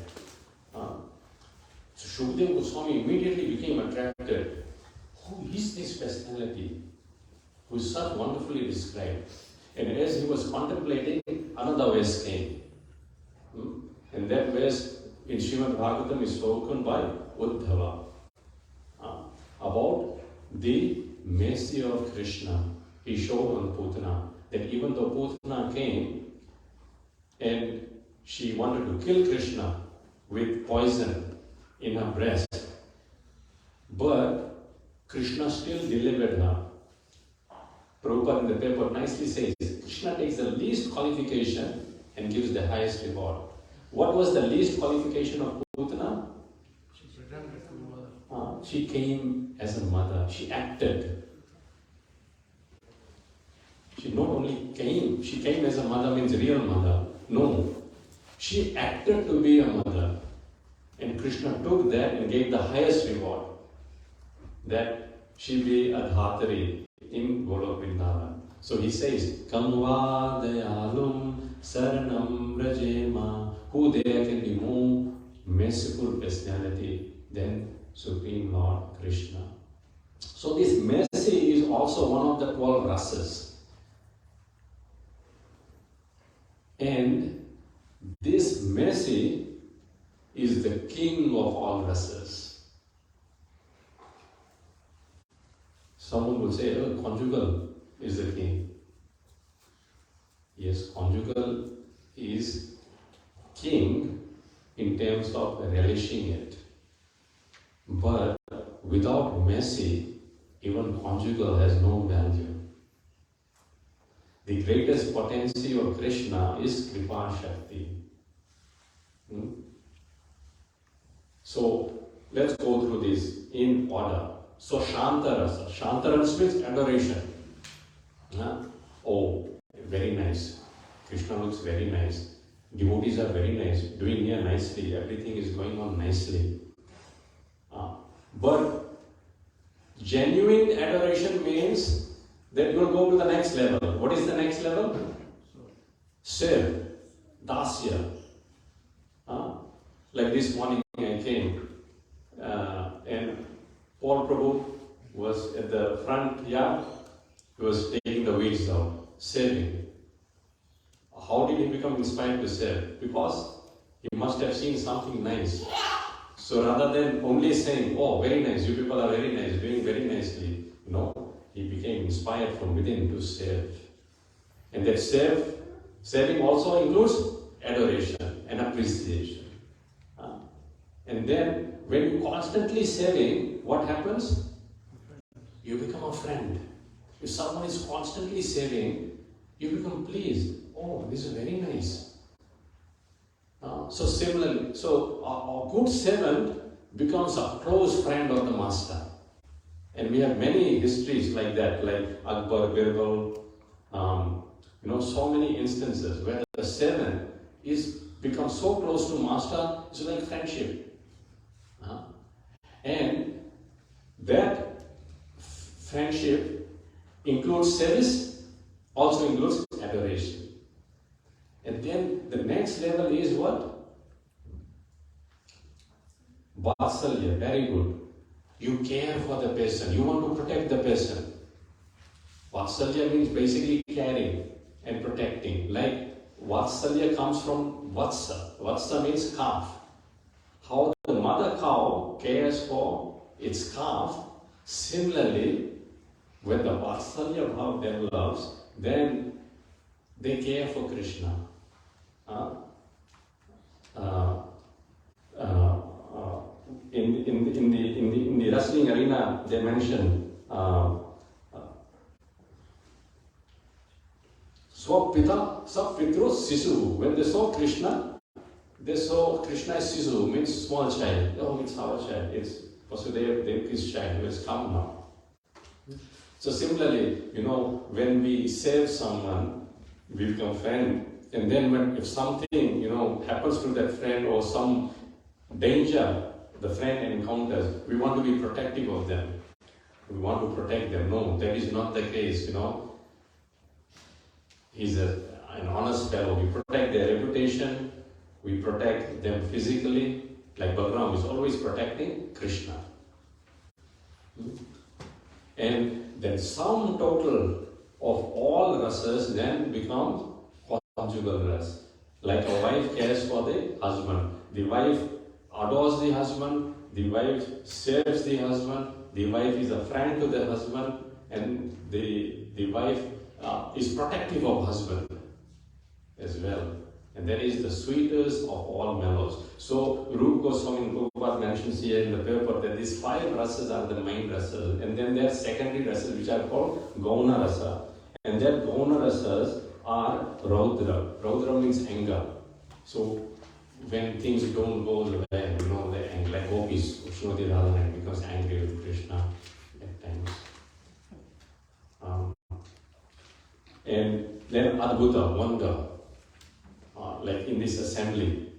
So Shukadeva Goswami immediately became attracted. Who is this personality who is such wonderfully described? And as he was contemplating, another verse came. And that verse in Srimad Bhagavatam is spoken by Uddhava about the mercy of Krishna. He showed on Putana that even though Putana came and she wanted to kill Krishna with poison in her breast, but Krishna still delivered her. Prabhupada in the paper nicely says, Krishna takes the least qualification and gives the highest reward. What was the least qualification of Putana? She came as a mother. She acted. She not only came, she came as a mother means real mother. No. She acted to be a mother. And Krishna took that and gave the highest reward. That she be a dhatari in Golok Vrindavan. So he says, Kamva dayalum saranam rajema. Who there can be more merciful personality than Supreme Lord Krishna? So this mercy is also one of the 12 rasas. And this mercy is the king of all rasas. Someone will say, oh, conjugal is the king. Yes, conjugal is king in terms of relishing it. But without mercy, even conjugal has no value. The greatest potency of Krishna is Kripa Shakti. So let's go through this in order. So Shanta Rasa. Shanta Rasa means adoration. Oh, very nice. Krishna looks very nice. Devotees are very nice, doing here nicely. Everything is going on nicely. But genuine adoration means that you will go to the next level. What is the next level? Sev, Dasya. Like this morning I came and Paul Prabhu was at the front yard. He was taking the weeds out, saving. How did he become inspired to serve? Because he must have seen something nice. So rather than only saying, oh, very nice, you people are very nice, doing very nicely. No, he became inspired from within to serve. And that serving also includes adoration and appreciation. And then when you constantly serving, what happens? You become a friend. If someone is constantly serving, you become pleased. Oh, this is very nice. So similarly, a good servant becomes a close friend of the master. And we have many histories like that, like Akbar, Birbal, so many instances where the servant becomes so close to master, it's like friendship. And that friendship includes service, also includes adoration. And then the next level is what? Vatsalya, very good. You care for the person, you want to protect the person. Vatsalya means basically caring and protecting. Like Vatsalya comes from Vatsa. Vatsa means calf. How the mother cow cares for its calf. Similarly, when the Vatsalya Bhav develops, then they care for Krishna. In the wrestling arena, they mention Swapita Sapitru Sisu. When they saw Krishna as Sisu, means small child. Oh, it's our child. It's Vasudeva's child who has come now. So similarly, when we save someone, we become friend. And then if something, happens to that friend or some danger the friend encounters, we want to be protective of them. We want to protect them. No, that is not the case, He's an honest fellow. We protect their reputation. We protect them physically. Like Balaram is always protecting Krishna. And then sum total of all rasas then becomes conjugal ras. Like a wife cares for the husband. The wife adores the husband. The wife serves the husband. The wife is a friend to the husband. And the wife is protective of husband as well. And that is the sweetest of all mellows. So Rupa Goswami Prabhupada mentions here in the paper that these 5 rasas are the main rasas. And then there are secondary rasas which are called Gauna rasa. And that Gauna rasas are Raudra. Raudra means anger. So when things don't go the way, they're angry. Like Gopis, Srimati Radharani becomes angry with Krishna at times. And then Adbhuta, wonder. Like in this assembly,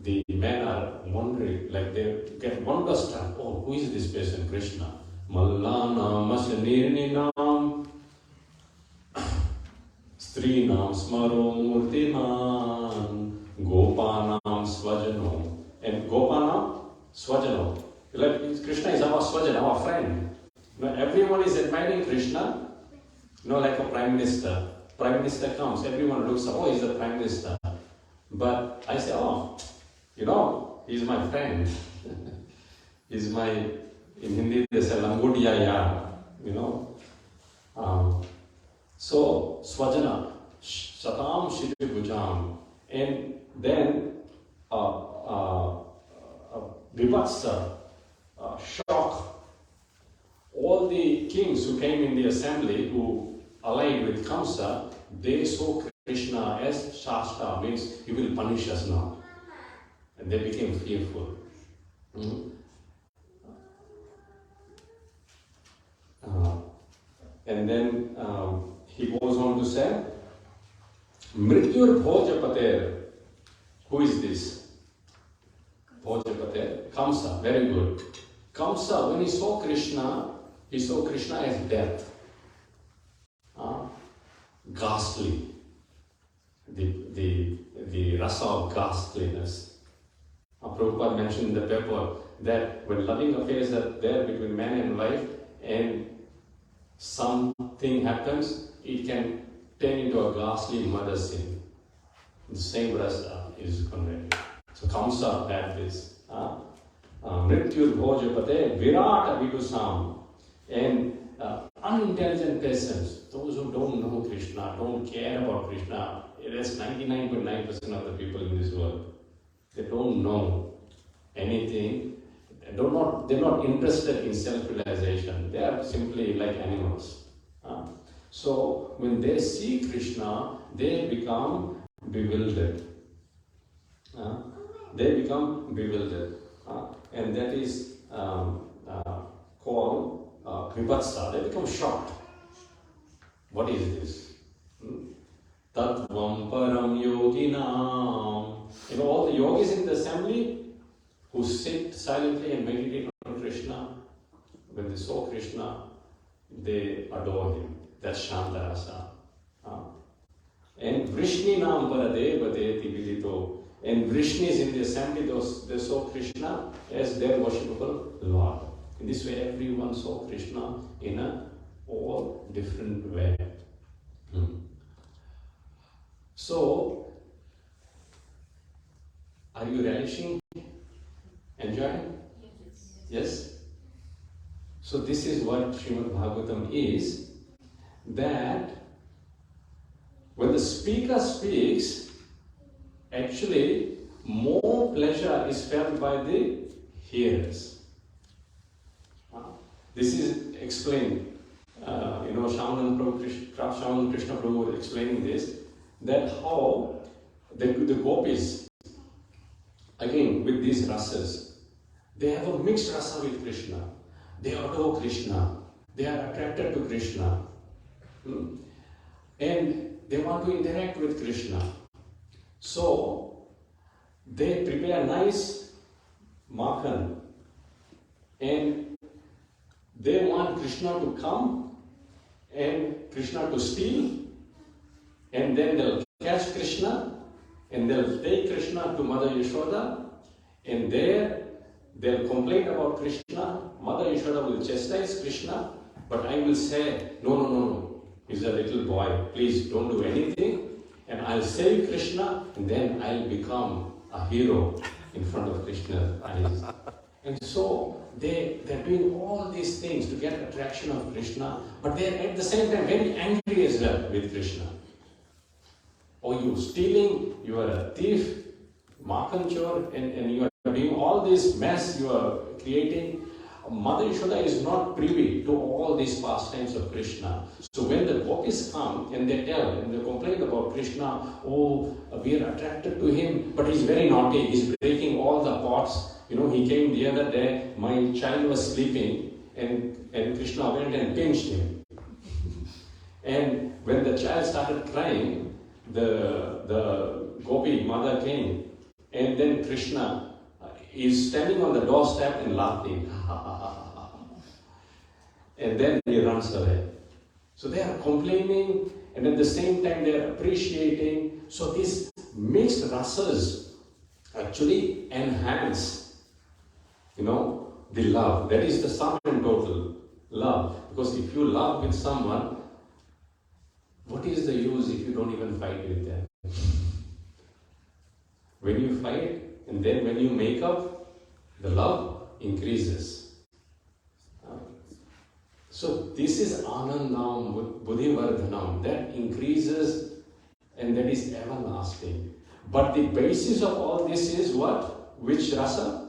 the men are wondering, like they get wonderstruck. Oh, who is this person? Krishna. Mallana Masanirninam Strinam Smaro Murtiman Gopanam Swajano. And Gopanam Swajano. Like Krishna is our Swajan, our friend. Everyone is admiring Krishna. Like a prime minister. Prime minister comes, everyone looks up, oh, he's the prime minister. But I say, he's my friend. He's my, in Hindi they say, Langodiya, So, Swajana, Satam Shri Bhujam. And then, Vipatsa, shock. All the kings who came in the assembly, who allied with Kamsa, they saw Krishna as Shasta, means he will punish us now. And they became fearful. And then he goes on to say, Mrityur Bhojapater. Who is this? Bhojapater. Kamsa, very good. Kamsa, when he saw Krishna as death. Ghastly. The rasa of ghastliness. Prabhupada mentioned in the paper that when loving affairs are there between man and wife and something happens, it can turn into a ghastly murder scene. The same rasa is conveyed. So Kamsa had this. Mrityur Bhojapate Virat Vidusam. And unintelligent persons, those who don't know Krishna, don't care about Krishna, that's 99.9% of the people in this world. They don't know anything. They're not interested in self-realization. They are simply like animals. So when they see Krishna, they become bewildered. They become bewildered. And that is called Vipatsa. They become shocked. What is this? Tattvam Param Yoginam. All the yogis in the assembly who sit silently and meditate on Krishna, when they saw Krishna, they adore him. That's Shantarasa. And Vrishni Nam Paradevate Vidito. And Vrishnis in the assembly, they saw Krishna as their worshipable Lord. In this way, everyone saw Krishna in a all different way. So, are you relishing? Enjoying? Yes? So this is what Srimad Bhagavatam is, that when the speaker speaks, actually more pleasure is felt by the hearers. This is explained, Shaman Krishna Prabhu was explaining this, that how the gopis, again with these rasas, they have a mixed rasa with Krishna. They adore Krishna. They are attracted to Krishna. And they want to interact with Krishna. So, they prepare nice makhan and they want Krishna to come and Krishna to steal, and then they'll catch Krishna and they'll take Krishna to Mother Yashoda, and there they'll complain about Krishna. Mother Yashoda will chastise Krishna, but I will say, no, he's a little boy, please don't do anything, and I'll save Krishna, and then I'll become a hero in front of Krishna's eyes. And so they're doing all these things to get attraction of Krishna, but they're at the same time very angry as well with Krishna. Oh, you're stealing, you are a thief, Makhan Chor, and you are doing all this mess you are creating. Mother Yashoda is not privy to all these pastimes of Krishna. So when the gopis come and they tell and they complain about Krishna, oh, we are attracted to him, but he's very naughty, he's breaking all the pots. He came the other day, my child was sleeping, and Krishna went and pinched him. And when the child started crying, the gopi mother came, and then Krishna is standing on the doorstep and laughing. And then he runs away. So they are complaining, and at the same time they are appreciating. So these mixed rasas actually enhance, the love. That is the sum and total love. Because if you love with someone, what is the use if you don't even fight with them? When you fight, and then when you make up, the love increases. So this is Anandam, Buddhivardhanam, that increases and that is everlasting. But the basis of all this is what? Which rasa?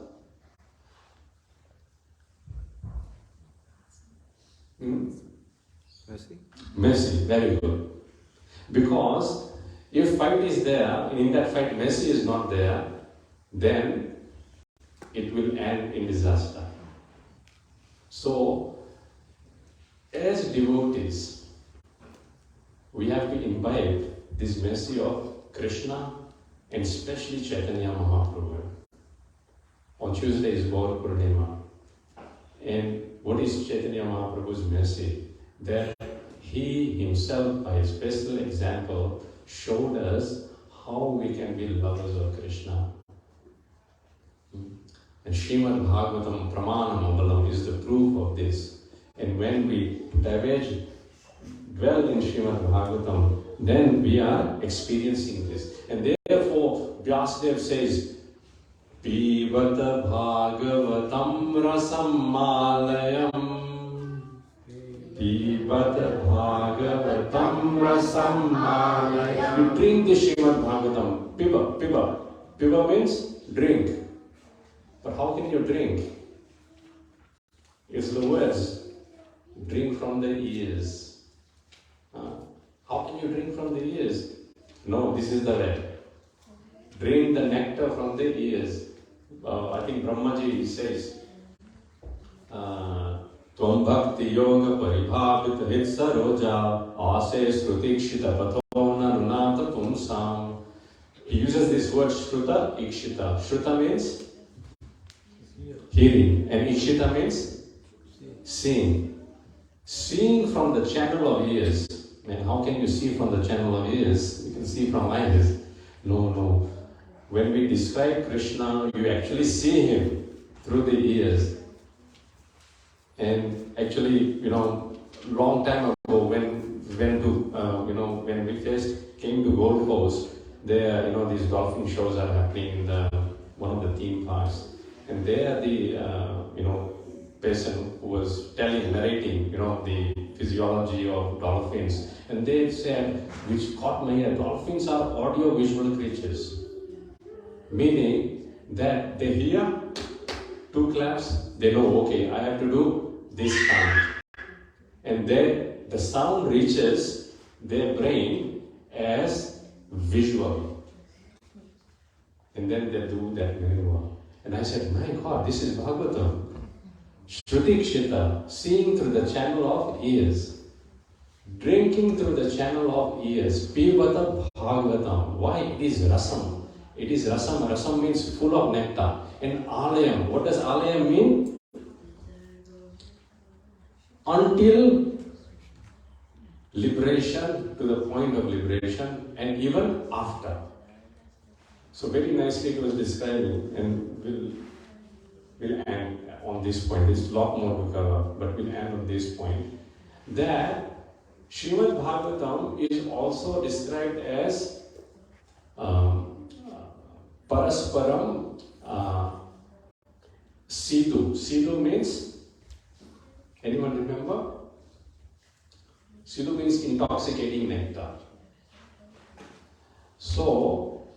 Mercy, very good. Because if fight is there, and in that fight mercy is not there, then it will end in disaster. So, as devotees, we have to imbibe this mercy of Krishna and especially Chaitanya Mahaprabhu. On Tuesday is Gaur Purnima. And what is Chaitanya Mahaprabhu's mercy? That he himself, by his personal example, showed us how we can be lovers of Krishna. And Srimad Bhagavatam Pramanam is the proof of this. And when we dwell in Srimad Bhagavatam, then we are experiencing this. And therefore, Vyasadeva says, Pivata Bhagavatam Rasam Malayam. Pivata Bhagavatam Rasam Malayam. You drink the Srimad Bhagavatam. Piva. Piva means drink. But how can you drink? It's the words. Drink from the ears. How can you drink from the ears? No, this is the way. Drink the nectar from the ears. I think Brahmaji says, Tvam bhakti yoga paribhavita hit saroja ase shrutikshita pathona runata pumsam. He uses this word shruta, ikshita. Shruta means hearing, and ikshita means seeing. Seeing from the channel of ears. And how can you see from the channel of ears? You can see from eyes. No. When we describe Krishna, you actually see him through the ears. And actually, long time ago, when we first came to Gold Coast, there, these dolphin shows are happening in one of the theme parks. And there, person who was narrating, the physiology of dolphins. And they said, which caught my ear, dolphins are audio-visual creatures. Meaning that they hear 2 claps, they know, okay, I have to do this sound. And then the sound reaches their brain as visual. And then they do that very well. And I said, my God, this is Bhagavatam. Shrutikshita, seeing through the channel of ears. Drinking through the channel of ears. Pivata Bhagavatam. Why? It is rasam. It is rasam. Rasam means full of nectar. And alayam. What does alayam mean? Until liberation, to the point of liberation, and even after. So very nicely it was describing, and we'll end on this point. There's a lot more to cover, but we'll end on this point. That Srimad Bhagavatam is also described as Parasparam Sidhu. Sidhu means, anyone remember? Sidhu means intoxicating nectar. So,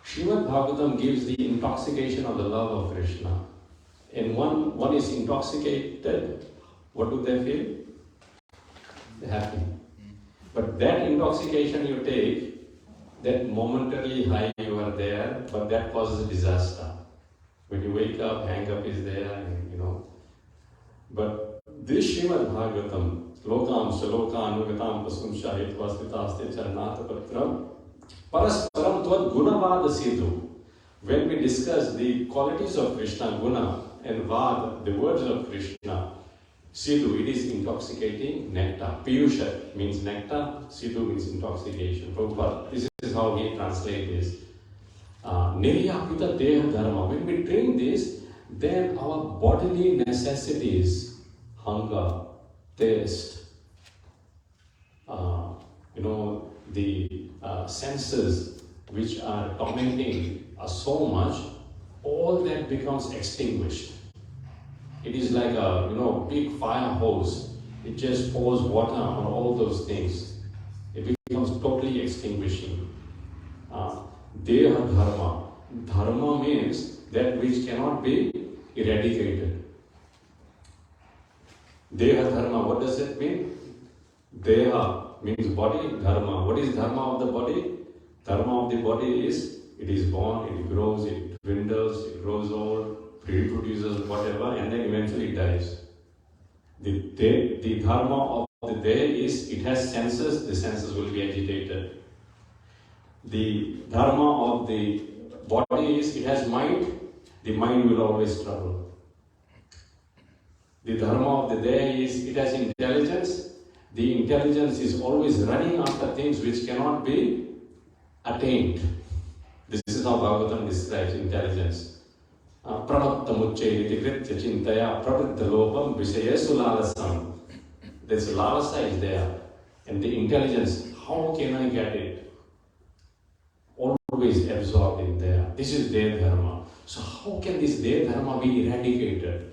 Srimad Bhagavatam gives the intoxication of the love of Krishna. And one is intoxicated, what do they feel? They're happy. But that intoxication you take, that momentarily high you are there, but that causes a disaster. When you wake up, hang up is there, and But this Srimad Bhagavatam, Lokam Shaloka Anugatam Pasum Shahitva Stitaste Charanata Patram, Parasparam Tvad Gunavad Sidhu. When we discuss the qualities of Krishna, Guna, and Vad, the words of Krishna, Sidhu, it is intoxicating nectar. Piyusha means nectar, Sidhu means intoxication. Prabhupada, this is how he translates this. Niryapita Deha Dharma. When we drink this, then our bodily necessities, hunger, thirst, the senses which are tormenting us so much, all that becomes extinguished. It is like a big fire hose. It just pours water on all those things. It becomes totally extinguishing. Deha Dharma. Dharma means that which cannot be eradicated. Deha Dharma, what does it mean? Deha means body, Dharma. What is Dharma of the body? Dharma of the body is, it is born, it grows, it dwindles, it grows old, reproduces, whatever, and then eventually dies. The Dharma of the Deha is, it has senses, the senses will be agitated. The Dharma of the body is, it has mind, the mind will always trouble. The Dharma of the Deha is, it has intelligence, the intelligence is always running after things which cannot be attained. This is how Bhagavatam describes intelligence. Prabhattamucchairiti kritya chintaya prabhuddhalopam visayesu lalasam. This lalasa is there. And the intelligence, how can I get it? Always absorbed in there. This is their dharma. So how can this their dharma be eradicated?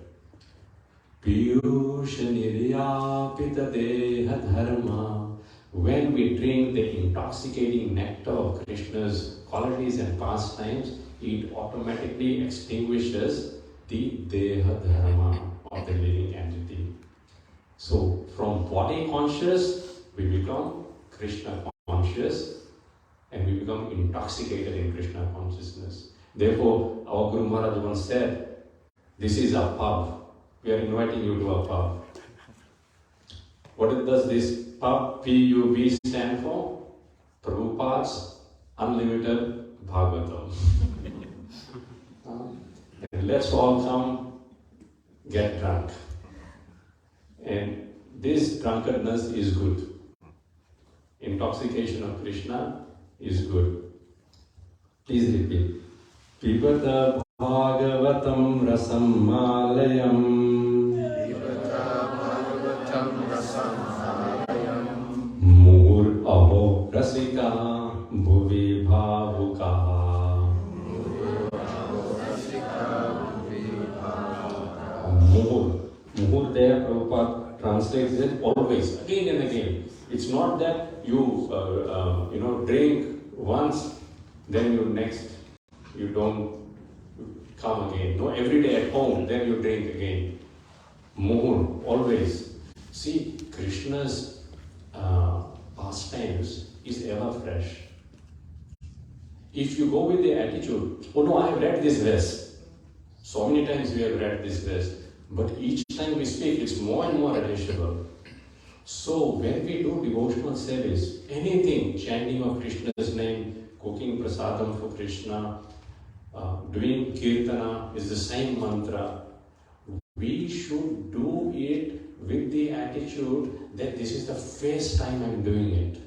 Piyusha niryapita deha dharma. When we drink the intoxicating nectar of Krishna's qualities and pastimes, it automatically extinguishes the deha dharma of the living entity. So from body conscious, we become Krishna conscious, and we become intoxicated in Krishna consciousness. Therefore, our Guru Maharaj once said, this is a pub. We are inviting you to a pub. What does this pub, P-U-B, stand for? Prabhupada's Unlimited Bhagavatam. And let's all come get drunk. And this drunkenness is good. Intoxication of Krishna is good. Please repeat. Pibata Bhagavatam Rasam Malayam. Mur Aho Rasika Bhuvi Bhavuka. translates it always, again and again. It's not that you drink once, then you don't come again. No, every day at home, then you drink again. More, always. See, Krishna's pastimes is ever fresh. If you go with the attitude, oh no, I have read this verse. So many times we have read this verse, but each time we speak, it's more and more relishable. So when we do devotional service, anything, chanting of Krishna's name, cooking prasadam for Krishna, doing kirtana is the same mantra. We should do it with the attitude that this is the first time I'm doing it.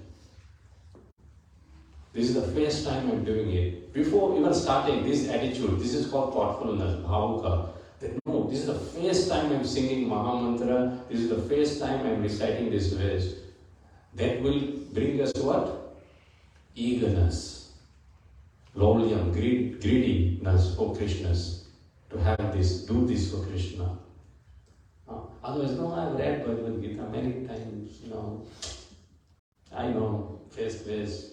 This is the first time I'm doing it. Before even starting this attitude, this is called thoughtfulness, bhavuka. That no, this is the first time I'm singing Maha Mantra, this is the first time I'm reciting this verse. That will bring us what? Eagerness, laulyam, greediness for Krishna's. To have this, do this for Krishna. Otherwise, no, I've read Bhagavad Gita many times, I know, first verse.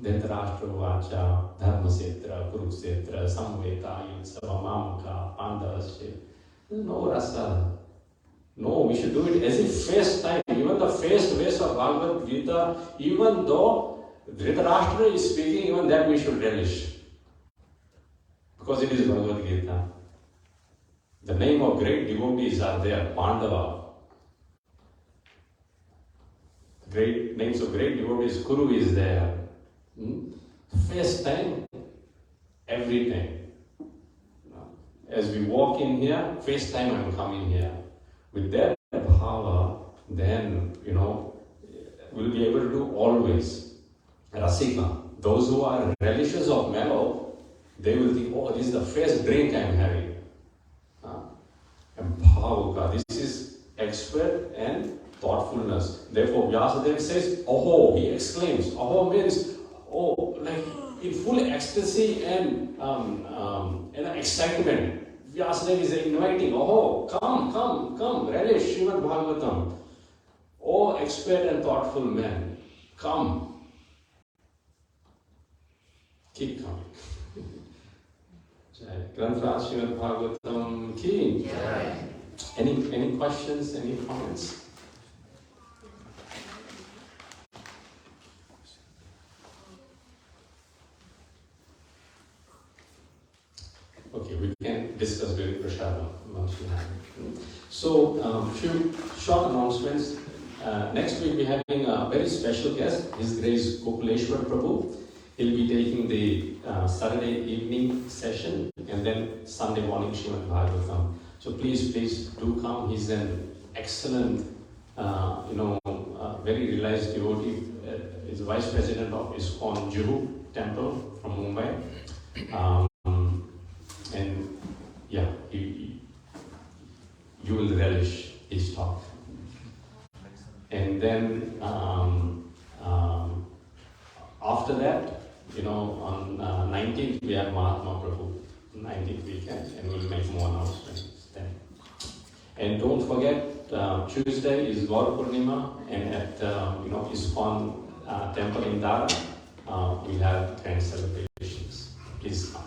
Dhentarashtra Vacha, Dharmasetra, Kurukshetra, Samveta, Yutsava, Mamaka, Pandavasya. There's no rasa. No, we should do it as if first time. Even the first verse of Bhagavad Gita, even though Dhritarashtra is speaking, even that we should relish. Because it is Bhagavad Gita. The name of great devotees are there, Pandava. Great names of great devotees, Kuru is there. First time, every time. As we walk in here, first time I'm coming here. With that bhava, then, we'll be able to do always. Rasika. Those who are relishers of mellow, they will think, oh, this is the first drink I'm having. And bhavuka, this is expert and thoughtfulness. Therefore, Vyasadeva says, Aho, he exclaims. Aho means, oh, like in full ecstasy and excitement. Vyasadeva is inviting, oh, come, relish Srimad Bhagavatam. Oh, expert and thoughtful men, come. Keep coming. Grantha Srimad Bhagavatam ki. Any questions, any comments? Okay, we can discuss during Prashadam once we have it. So, few short announcements. Next week we're having a very special guest, His Grace Gopaleshwar Prabhu. He'll be taking the Saturday evening session and then Sunday morning Srimad Bhagavatam. So please do come. He's an excellent, very realized devotee. He's Vice President of ISKCON Juhu Temple from Mumbai. And yeah, you will relish his talk. And then after that, on 19th we have Mahatma Prabhu, 19th weekend, and we'll make more announcements then. And don't forget, Tuesday is Gaur Purnima, and at ISKCON Temple in Dara, we have grand celebrations. Please come.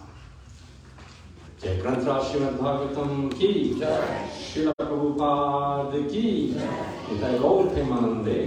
Jai Grantha Srimad Bhagavatam ki, Jai Srila Prabhupada ki, Jai Gaur Premanande.